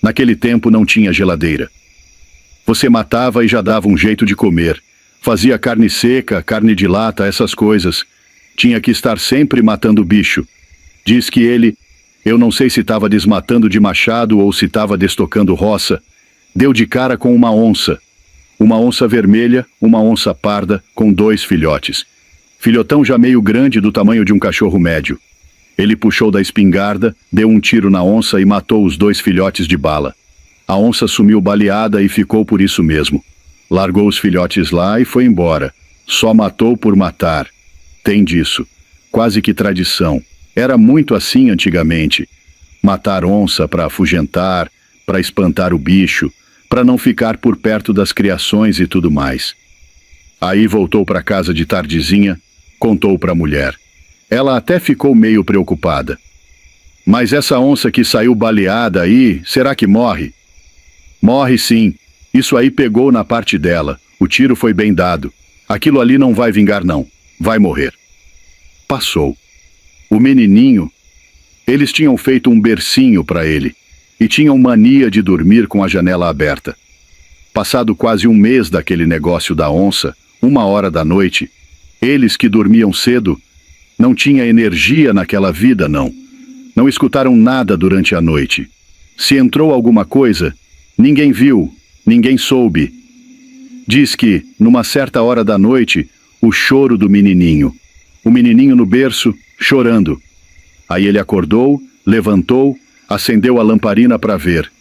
Naquele tempo não tinha geladeira. Você matava e já dava um jeito de comer. Fazia carne seca, carne de lata, essas coisas. Tinha que estar sempre matando bicho. Diz que ele, eu não sei se estava desmatando de machado ou se estava destocando roça, deu de cara com uma onça. Uma onça vermelha, uma onça parda, com 2 filhotes. Filhotão já meio grande, do tamanho de um cachorro médio. Ele puxou da espingarda, deu um tiro na onça e matou os 2 filhotes de bala. A onça sumiu baleada e ficou por isso mesmo. Largou os filhotes lá e foi embora. Só matou por matar. Tem disso. Quase que tradição. Era muito assim antigamente. Matar onça para afugentar, para espantar o bicho, para não ficar por perto das criações e tudo mais. Aí voltou para casa de tardezinha, contou para a mulher. Ela até ficou meio preocupada. Mas essa onça que saiu baleada aí, será que morre? Morre sim. Isso aí pegou na parte dela. O tiro foi bem dado. Aquilo ali não vai vingar não. Vai morrer. Passou. O menininho, eles tinham feito um bercinho para ele e tinham mania de dormir com a janela aberta. Passado quase um mês daquele negócio da onça, 1h da noite, eles que dormiam cedo, não tinha energia naquela vida não. Não escutaram nada durante a noite. Se entrou alguma coisa, ninguém viu, ninguém soube. Diz que, numa certa hora da noite, o choro do menininho. O menininho no berço, chorando. Aí ele acordou, levantou, acendeu a lamparina para ver.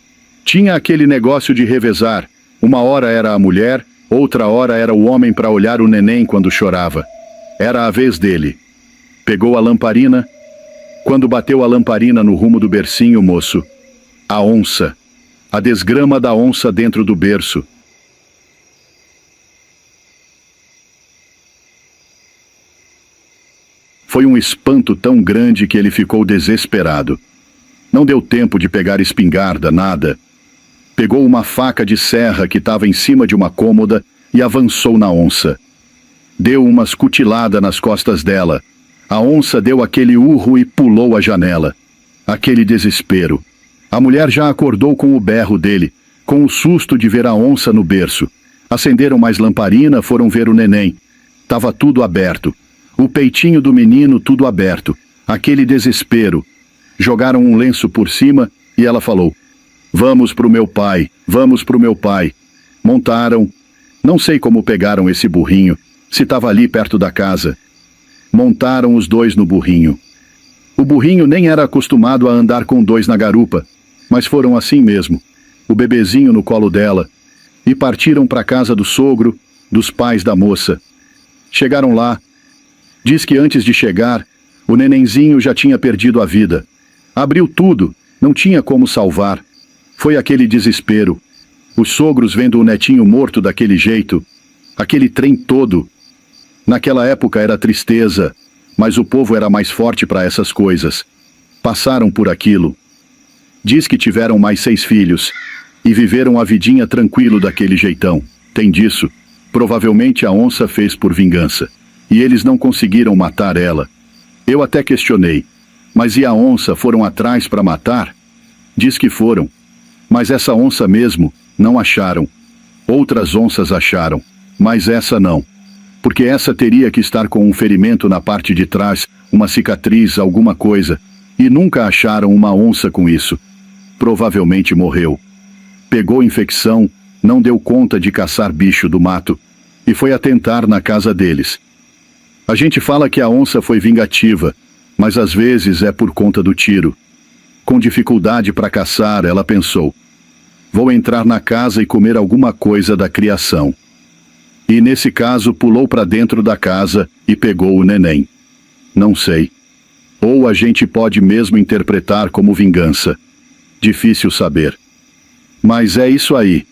Tinha aquele negócio de revezar. 1h era a mulher, outra hora era o homem para olhar o neném quando chorava. Era a vez dele. Pegou a lamparina. Quando bateu a lamparina no rumo do bercinho, moço, a onça. A desgrama da onça dentro do berço. Foi um espanto tão grande que ele ficou desesperado. Não deu tempo de pegar espingarda, nada. Pegou uma faca de serra que estava em cima de uma cômoda e avançou na onça. Deu umas cutiladas nas costas dela. A onça deu aquele urro e pulou a janela. Aquele desespero. A mulher já acordou com o berro dele, com o susto de ver a onça no berço. Acenderam mais lamparina, foram ver o neném. Tava tudo aberto. O peitinho do menino tudo aberto. Aquele desespero. Jogaram um lenço por cima e ela falou: "Vamos pro meu pai, vamos pro meu pai." Montaram. Não sei como pegaram esse burrinho, se estava ali perto da casa. Montaram os 2 no burrinho. O burrinho nem era acostumado a andar com 2 na garupa, mas foram assim mesmo, o bebezinho no colo dela, e partiram para a casa do sogro, dos pais da moça. Chegaram lá. Diz que antes de chegar, o nenenzinho já tinha perdido a vida. Abriu tudo, não tinha como salvar. Foi aquele desespero. Os sogros vendo o netinho morto daquele jeito, aquele trem todo. Naquela época era tristeza, mas o povo era mais forte para essas coisas. Passaram por aquilo. Diz que tiveram mais 6 filhos e viveram a vidinha tranquilo daquele jeitão. Tem disso. Provavelmente a onça fez por vingança. E eles não conseguiram matar ela. Eu até questionei. Mas e a onça, foram atrás para matar? Diz que foram. Mas essa onça mesmo, não acharam. Outras onças acharam, mas essa não. Porque essa teria que estar com um ferimento na parte de trás, uma cicatriz, alguma coisa. E nunca acharam uma onça com isso. Provavelmente morreu. Pegou infecção, não deu conta de caçar bicho do mato, e foi atentar na casa deles. A gente fala que a onça foi vingativa, mas às vezes é por conta do tiro. Com dificuldade para caçar, ela pensou: vou entrar na casa e comer alguma coisa da criação. E nesse caso pulou para dentro da casa e pegou o neném. Não sei. Ou a gente pode mesmo interpretar como vingança. Difícil saber. Mas é isso aí.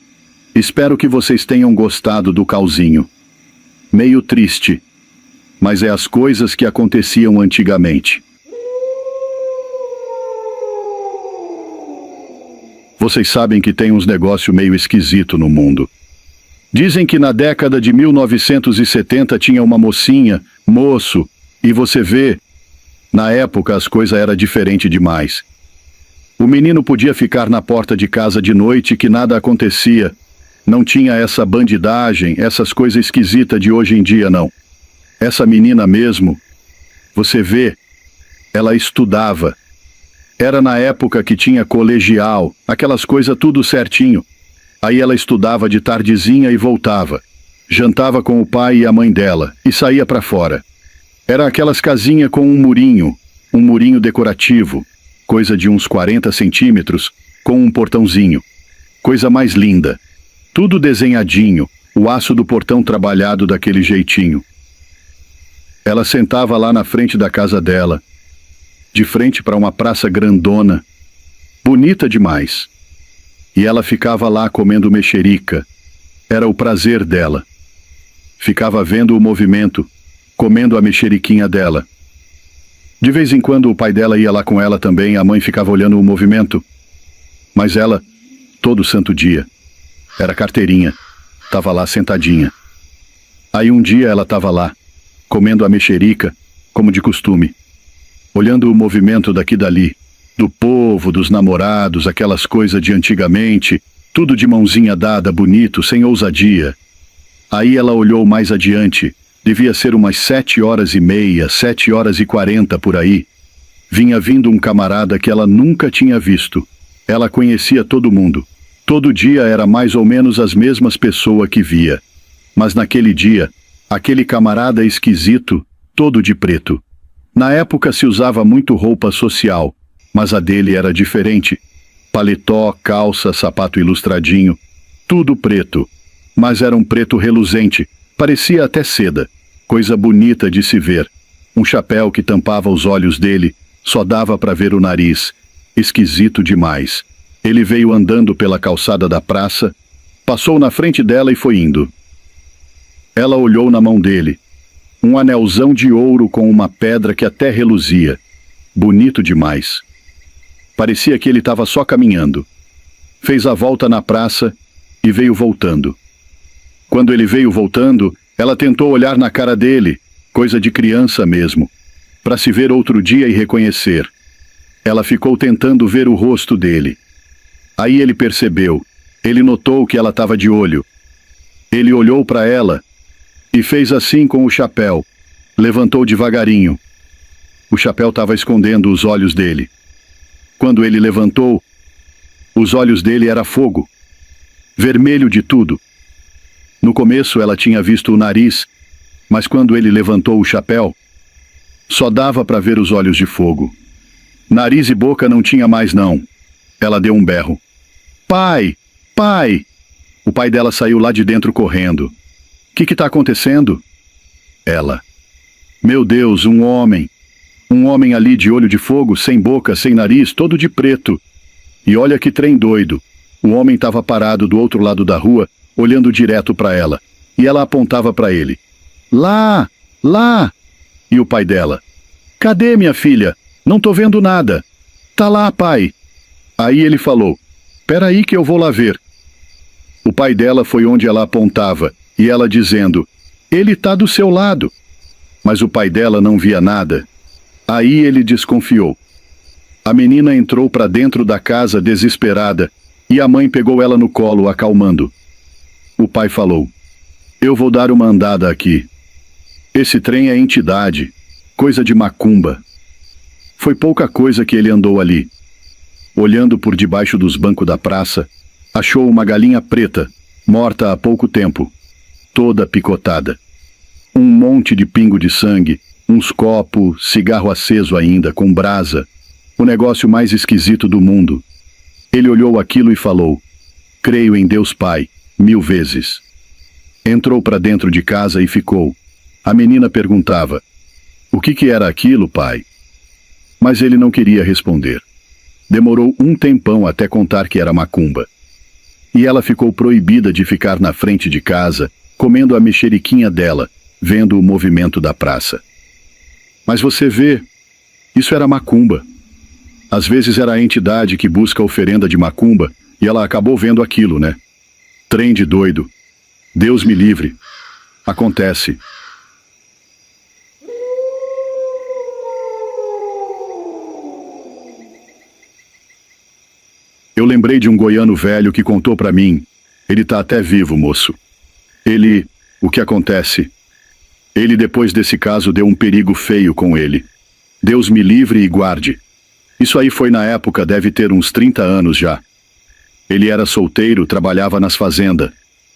Espero que vocês tenham gostado do cauzinho. Meio triste. Mas é as coisas que aconteciam antigamente. Vocês sabem que tem uns negócio meio esquisito no mundo. Dizem que na década de 1970 tinha uma mocinha, moço, e você vê, na época as coisas eram diferentes demais. O menino podia ficar na porta de casa de noite que nada acontecia. Não tinha essa bandidagem, essas coisas esquisitas de hoje em dia, não. Essa menina mesmo, você vê, ela estudava. Era na época que tinha colegial, aquelas coisas tudo certinho. Aí ela estudava de tardezinha e voltava. Jantava com o pai e a mãe dela e saía para fora. Era aquelas casinhas com um murinho decorativo, coisa de uns 40 centímetros, com um portãozinho. Coisa mais linda. Tudo desenhadinho, o aço do portão trabalhado daquele jeitinho. Ela sentava lá na frente da casa dela, de frente para uma praça grandona, bonita demais. E ela ficava lá comendo mexerica. Era o prazer dela. Ficava vendo o movimento, comendo a mexeriquinha dela. De vez em quando o pai dela ia lá com ela também, a mãe ficava olhando o movimento. Mas ela, todo santo dia, era carteirinha, estava lá sentadinha. Aí um dia ela estava lá, comendo a mexerica, como de costume, olhando o movimento daqui e dali, do povo, dos namorados, aquelas coisas de antigamente, tudo de mãozinha dada, bonito, sem ousadia. Aí ela olhou mais adiante, devia ser umas 7h30, 7h40 por aí. Vinha vindo um camarada que ela nunca tinha visto. Ela conhecia todo mundo. Todo dia era mais ou menos as mesmas pessoas que via. Mas naquele dia, aquele camarada esquisito, todo de preto. Na época se usava muito roupa social, mas a dele era diferente. Paletó, calça, sapato ilustradinho, tudo preto. Mas era um preto reluzente, parecia até seda, coisa bonita de se ver. Um chapéu que tampava os olhos dele, só dava para ver o nariz. Esquisito demais. Ele veio andando pela calçada da praça, passou na frente dela e foi indo. Ela olhou na mão dele. Um anelzão de ouro com uma pedra que até reluzia. Bonito demais. Parecia que ele estava só caminhando. Fez a volta na praça e veio voltando. Quando ele veio voltando, ela tentou olhar na cara dele, coisa de criança mesmo, para se ver outro dia e reconhecer. Ela ficou tentando ver o rosto dele. Aí ele percebeu, ele notou que ela estava de olho. Ele olhou para ela e fez assim com o chapéu, levantou devagarinho. O chapéu estava escondendo os olhos dele. Quando ele levantou, os olhos dele eram fogo, vermelho de tudo. No começo ela tinha visto o nariz, mas quando ele levantou o chapéu, só dava para ver os olhos de fogo. Nariz e boca não tinha mais não. Ela deu um berro. Pai! Pai! O pai dela saiu lá de dentro correndo. Que está acontecendo? Ela. Meu Deus, um homem. Um homem ali de olho de fogo, sem boca, sem nariz, todo de preto. E olha que trem doido. O homem estava parado do outro lado da rua, olhando direto para ela. E ela apontava para ele. Lá! Lá! E o pai dela. Cadê, minha filha? Não tô vendo nada. Tá lá, pai. Aí ele falou. Peraí que eu vou lá ver. O pai dela foi onde ela apontava, e ela dizendo. Ele tá do seu lado. Mas o pai dela não via nada. Aí ele desconfiou. A menina entrou para dentro da casa desesperada, e a mãe pegou ela no colo, acalmando. O pai falou. Eu vou dar uma andada aqui. Esse trem é entidade, coisa de macumba. Foi pouca coisa que ele andou ali. Olhando por debaixo dos bancos da praça, achou uma galinha preta, morta há pouco tempo, toda picotada. Um monte de pingo de sangue, uns copos, cigarro aceso ainda, com brasa. O negócio mais esquisito do mundo. Ele olhou aquilo e falou, creio em Deus Pai, 1000 vezes. Entrou para dentro de casa e ficou. A menina perguntava, o que era aquilo, pai? Mas ele não queria responder. Demorou um tempão até contar que era macumba. E ela ficou proibida de ficar na frente de casa, comendo a mexeriquinha dela, vendo o movimento da praça. Mas você vê, isso era macumba. Às vezes era a entidade que busca oferenda de macumba E ela acabou vendo aquilo, né? Trem de doido. Deus me livre. Acontece. Eu lembrei de um goiano velho que contou pra mim. Ele tá até vivo, moço. O que acontece? Ele, depois desse caso, deu um perigo feio com ele. Deus me livre e guarde. Isso aí foi na época, deve ter uns 30 anos já. Ele era solteiro, trabalhava nas fazendas.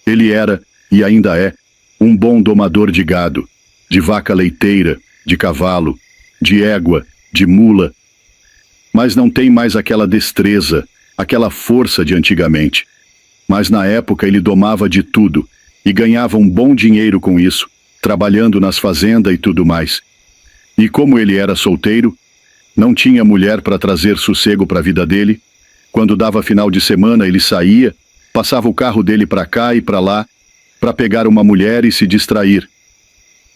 Ele era, e ainda é, um bom domador de gado, de vaca leiteira, de cavalo, de égua, de mula. Mas não tem mais aquela destreza, aquela força de antigamente. Mas na época ele domava de tudo e ganhava um bom dinheiro com isso, trabalhando nas fazendas e tudo mais. E como ele era solteiro, não tinha mulher para trazer sossego para a vida dele. Quando dava final de semana ele saía, passava o carro dele para cá e para lá, para pegar uma mulher e se distrair.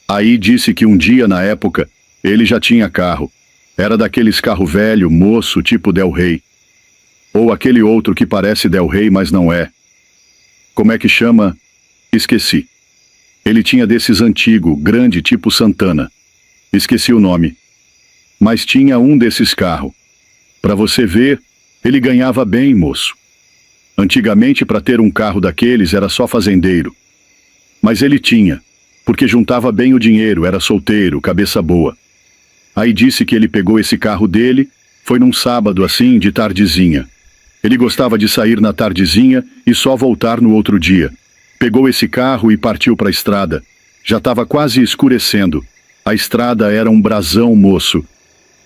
Aí disse que um dia, na época, ele já tinha carro. Era daqueles carro velho, moço, tipo Del Rey. Ou aquele outro que parece Del Rey, mas não é. Como é que chama? Esqueci. Ele tinha desses antigo, grande, tipo Santana. Esqueci o nome. Mas tinha um desses carros. Para você ver, ele ganhava bem, moço. Antigamente, para ter um carro daqueles, era só fazendeiro. Mas ele tinha, porque juntava bem o dinheiro, era solteiro, cabeça boa. Aí disse que ele pegou esse carro dele, foi num sábado assim, de tardezinha. Ele gostava de sair na tardezinha e só voltar no outro dia. Pegou esse carro e partiu para a estrada. Já estava quase escurecendo. A estrada era um brasão, moço.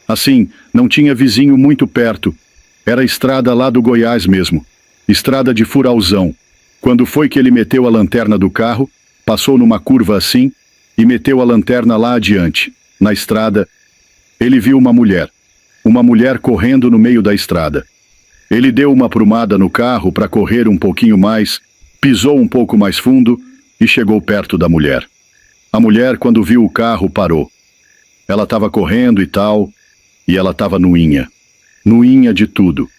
Assim, não tinha vizinho muito perto. Era a estrada lá do Goiás mesmo. Estrada de furauzão. Quando foi que ele meteu a lanterna do carro, passou numa curva assim e meteu a lanterna lá adiante. Na estrada, ele viu uma mulher correndo no meio da estrada. Ele deu uma aprumada no carro para correr um pouquinho mais, pisou um pouco mais fundo e chegou perto da mulher. A mulher, quando viu o carro, parou. Ela estava correndo e tal, e ela estava nuinha. Nuinha de tudo.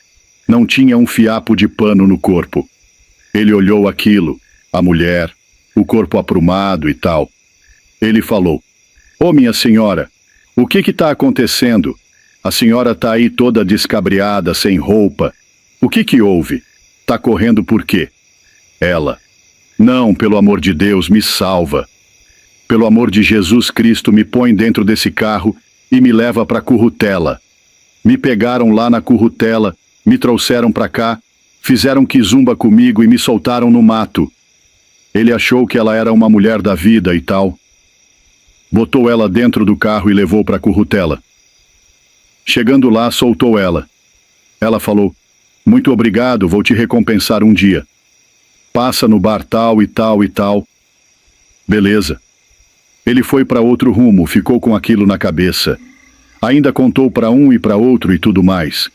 Não tinha um fiapo de pano no corpo. Ele olhou aquilo, a mulher, o corpo aprumado e tal. Ele falou: "Ô, minha senhora, o que está acontecendo? A senhora está aí toda descabreada, sem roupa. O que houve? Tá correndo por quê?" Ela: "Não, pelo amor de Deus, me salva. Pelo amor de Jesus Cristo, me põe dentro desse carro e me leva para Currutela. Me pegaram lá na Currutela, me trouxeram para cá, fizeram quizumba comigo e me soltaram no mato." Ele achou que ela era uma mulher da vida e tal. Botou ela dentro do carro e levou para Currutela. Chegando lá, soltou ela. Ela falou: "Muito obrigado, vou te recompensar um dia. Passa no bar tal e tal e tal." Beleza. Ele foi para outro rumo, ficou com aquilo na cabeça. Ainda contou para um e para outro e tudo mais.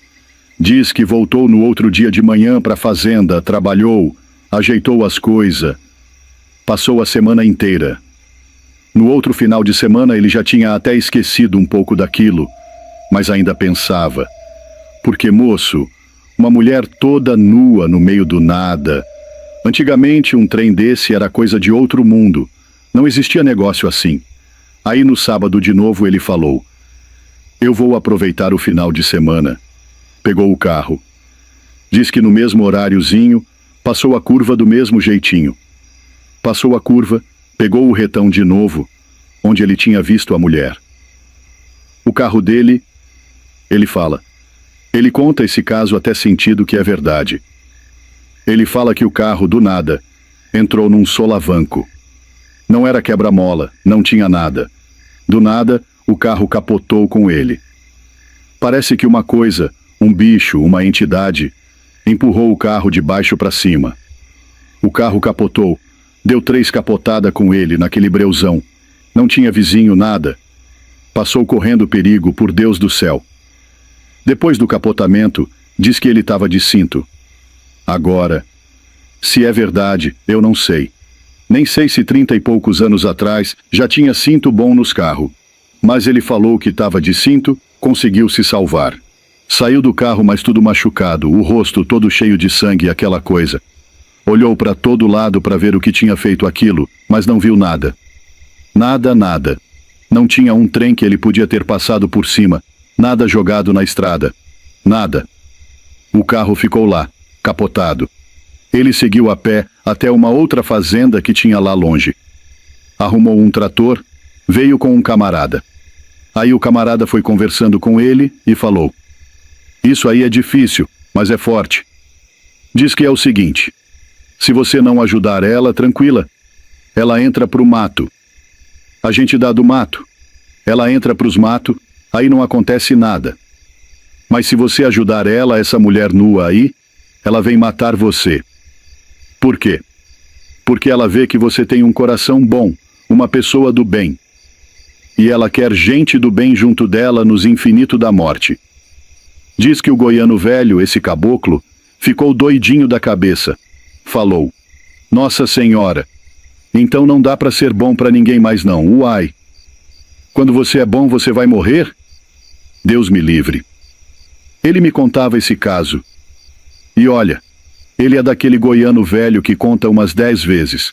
Diz que voltou no outro dia de manhã para a fazenda, trabalhou, ajeitou as coisas. Passou a semana inteira. No outro final de semana ele já tinha até esquecido um pouco daquilo, mas ainda pensava. Porque, moço, uma mulher toda nua no meio do nada. Antigamente um trem desse era coisa de outro mundo. Não existia negócio assim. Aí no sábado de novo ele falou: "Eu vou aproveitar o final de semana." Pegou o carro. Diz que no mesmo horáriozinho, passou a curva do mesmo jeitinho. Passou a curva, pegou o retão de novo, onde ele tinha visto a mulher. O carro dele, ele fala. Ele conta esse caso até sentido que é verdade. Ele fala que o carro, do nada, entrou num solavanco. Não era quebra-mola, não tinha nada. Do nada, o carro capotou com ele. Parece que uma coisa, um bicho, uma entidade, empurrou o carro de baixo para cima. O carro capotou, deu 3 capotadas com ele naquele breuzão. Não tinha vizinho, nada. Passou correndo perigo, por Deus do céu. Depois do capotamento, diz que ele estava de cinto. Agora, se é verdade, eu não sei. Nem sei se 30 e poucos anos atrás já tinha cinto bom nos carros. Mas ele falou que estava de cinto, conseguiu se salvar. Saiu do carro, mas tudo machucado, o rosto todo cheio de sangue e aquela coisa. Olhou para todo lado para ver o que tinha feito aquilo, mas não viu nada. Nada, nada. Não tinha um trem que ele podia ter passado por cima, nada jogado na estrada. Nada. O carro ficou lá, capotado. Ele seguiu a pé até uma outra fazenda que tinha lá longe. Arrumou um trator, veio com um camarada. Aí o camarada foi conversando com ele e falou: "Isso aí é difícil, mas é forte. Diz que é o seguinte: se você não ajudar ela, tranquila, ela entra pro mato. A gente dá do mato. Ela entra pros matos, aí não acontece nada. Mas se você ajudar ela, essa mulher nua aí, ela vem matar você. Por quê? Porque ela vê que você tem um coração bom, uma pessoa do bem. E ela quer gente do bem junto dela nos infinitos da morte." Diz que o goiano velho, esse caboclo, ficou doidinho da cabeça. Falou: "Nossa Senhora, então não dá para ser bom para ninguém mais não, uai. Quando você é bom, você vai morrer? Deus me livre." Ele me contava esse caso. E olha, ele é daquele goiano velho que conta umas 10 vezes.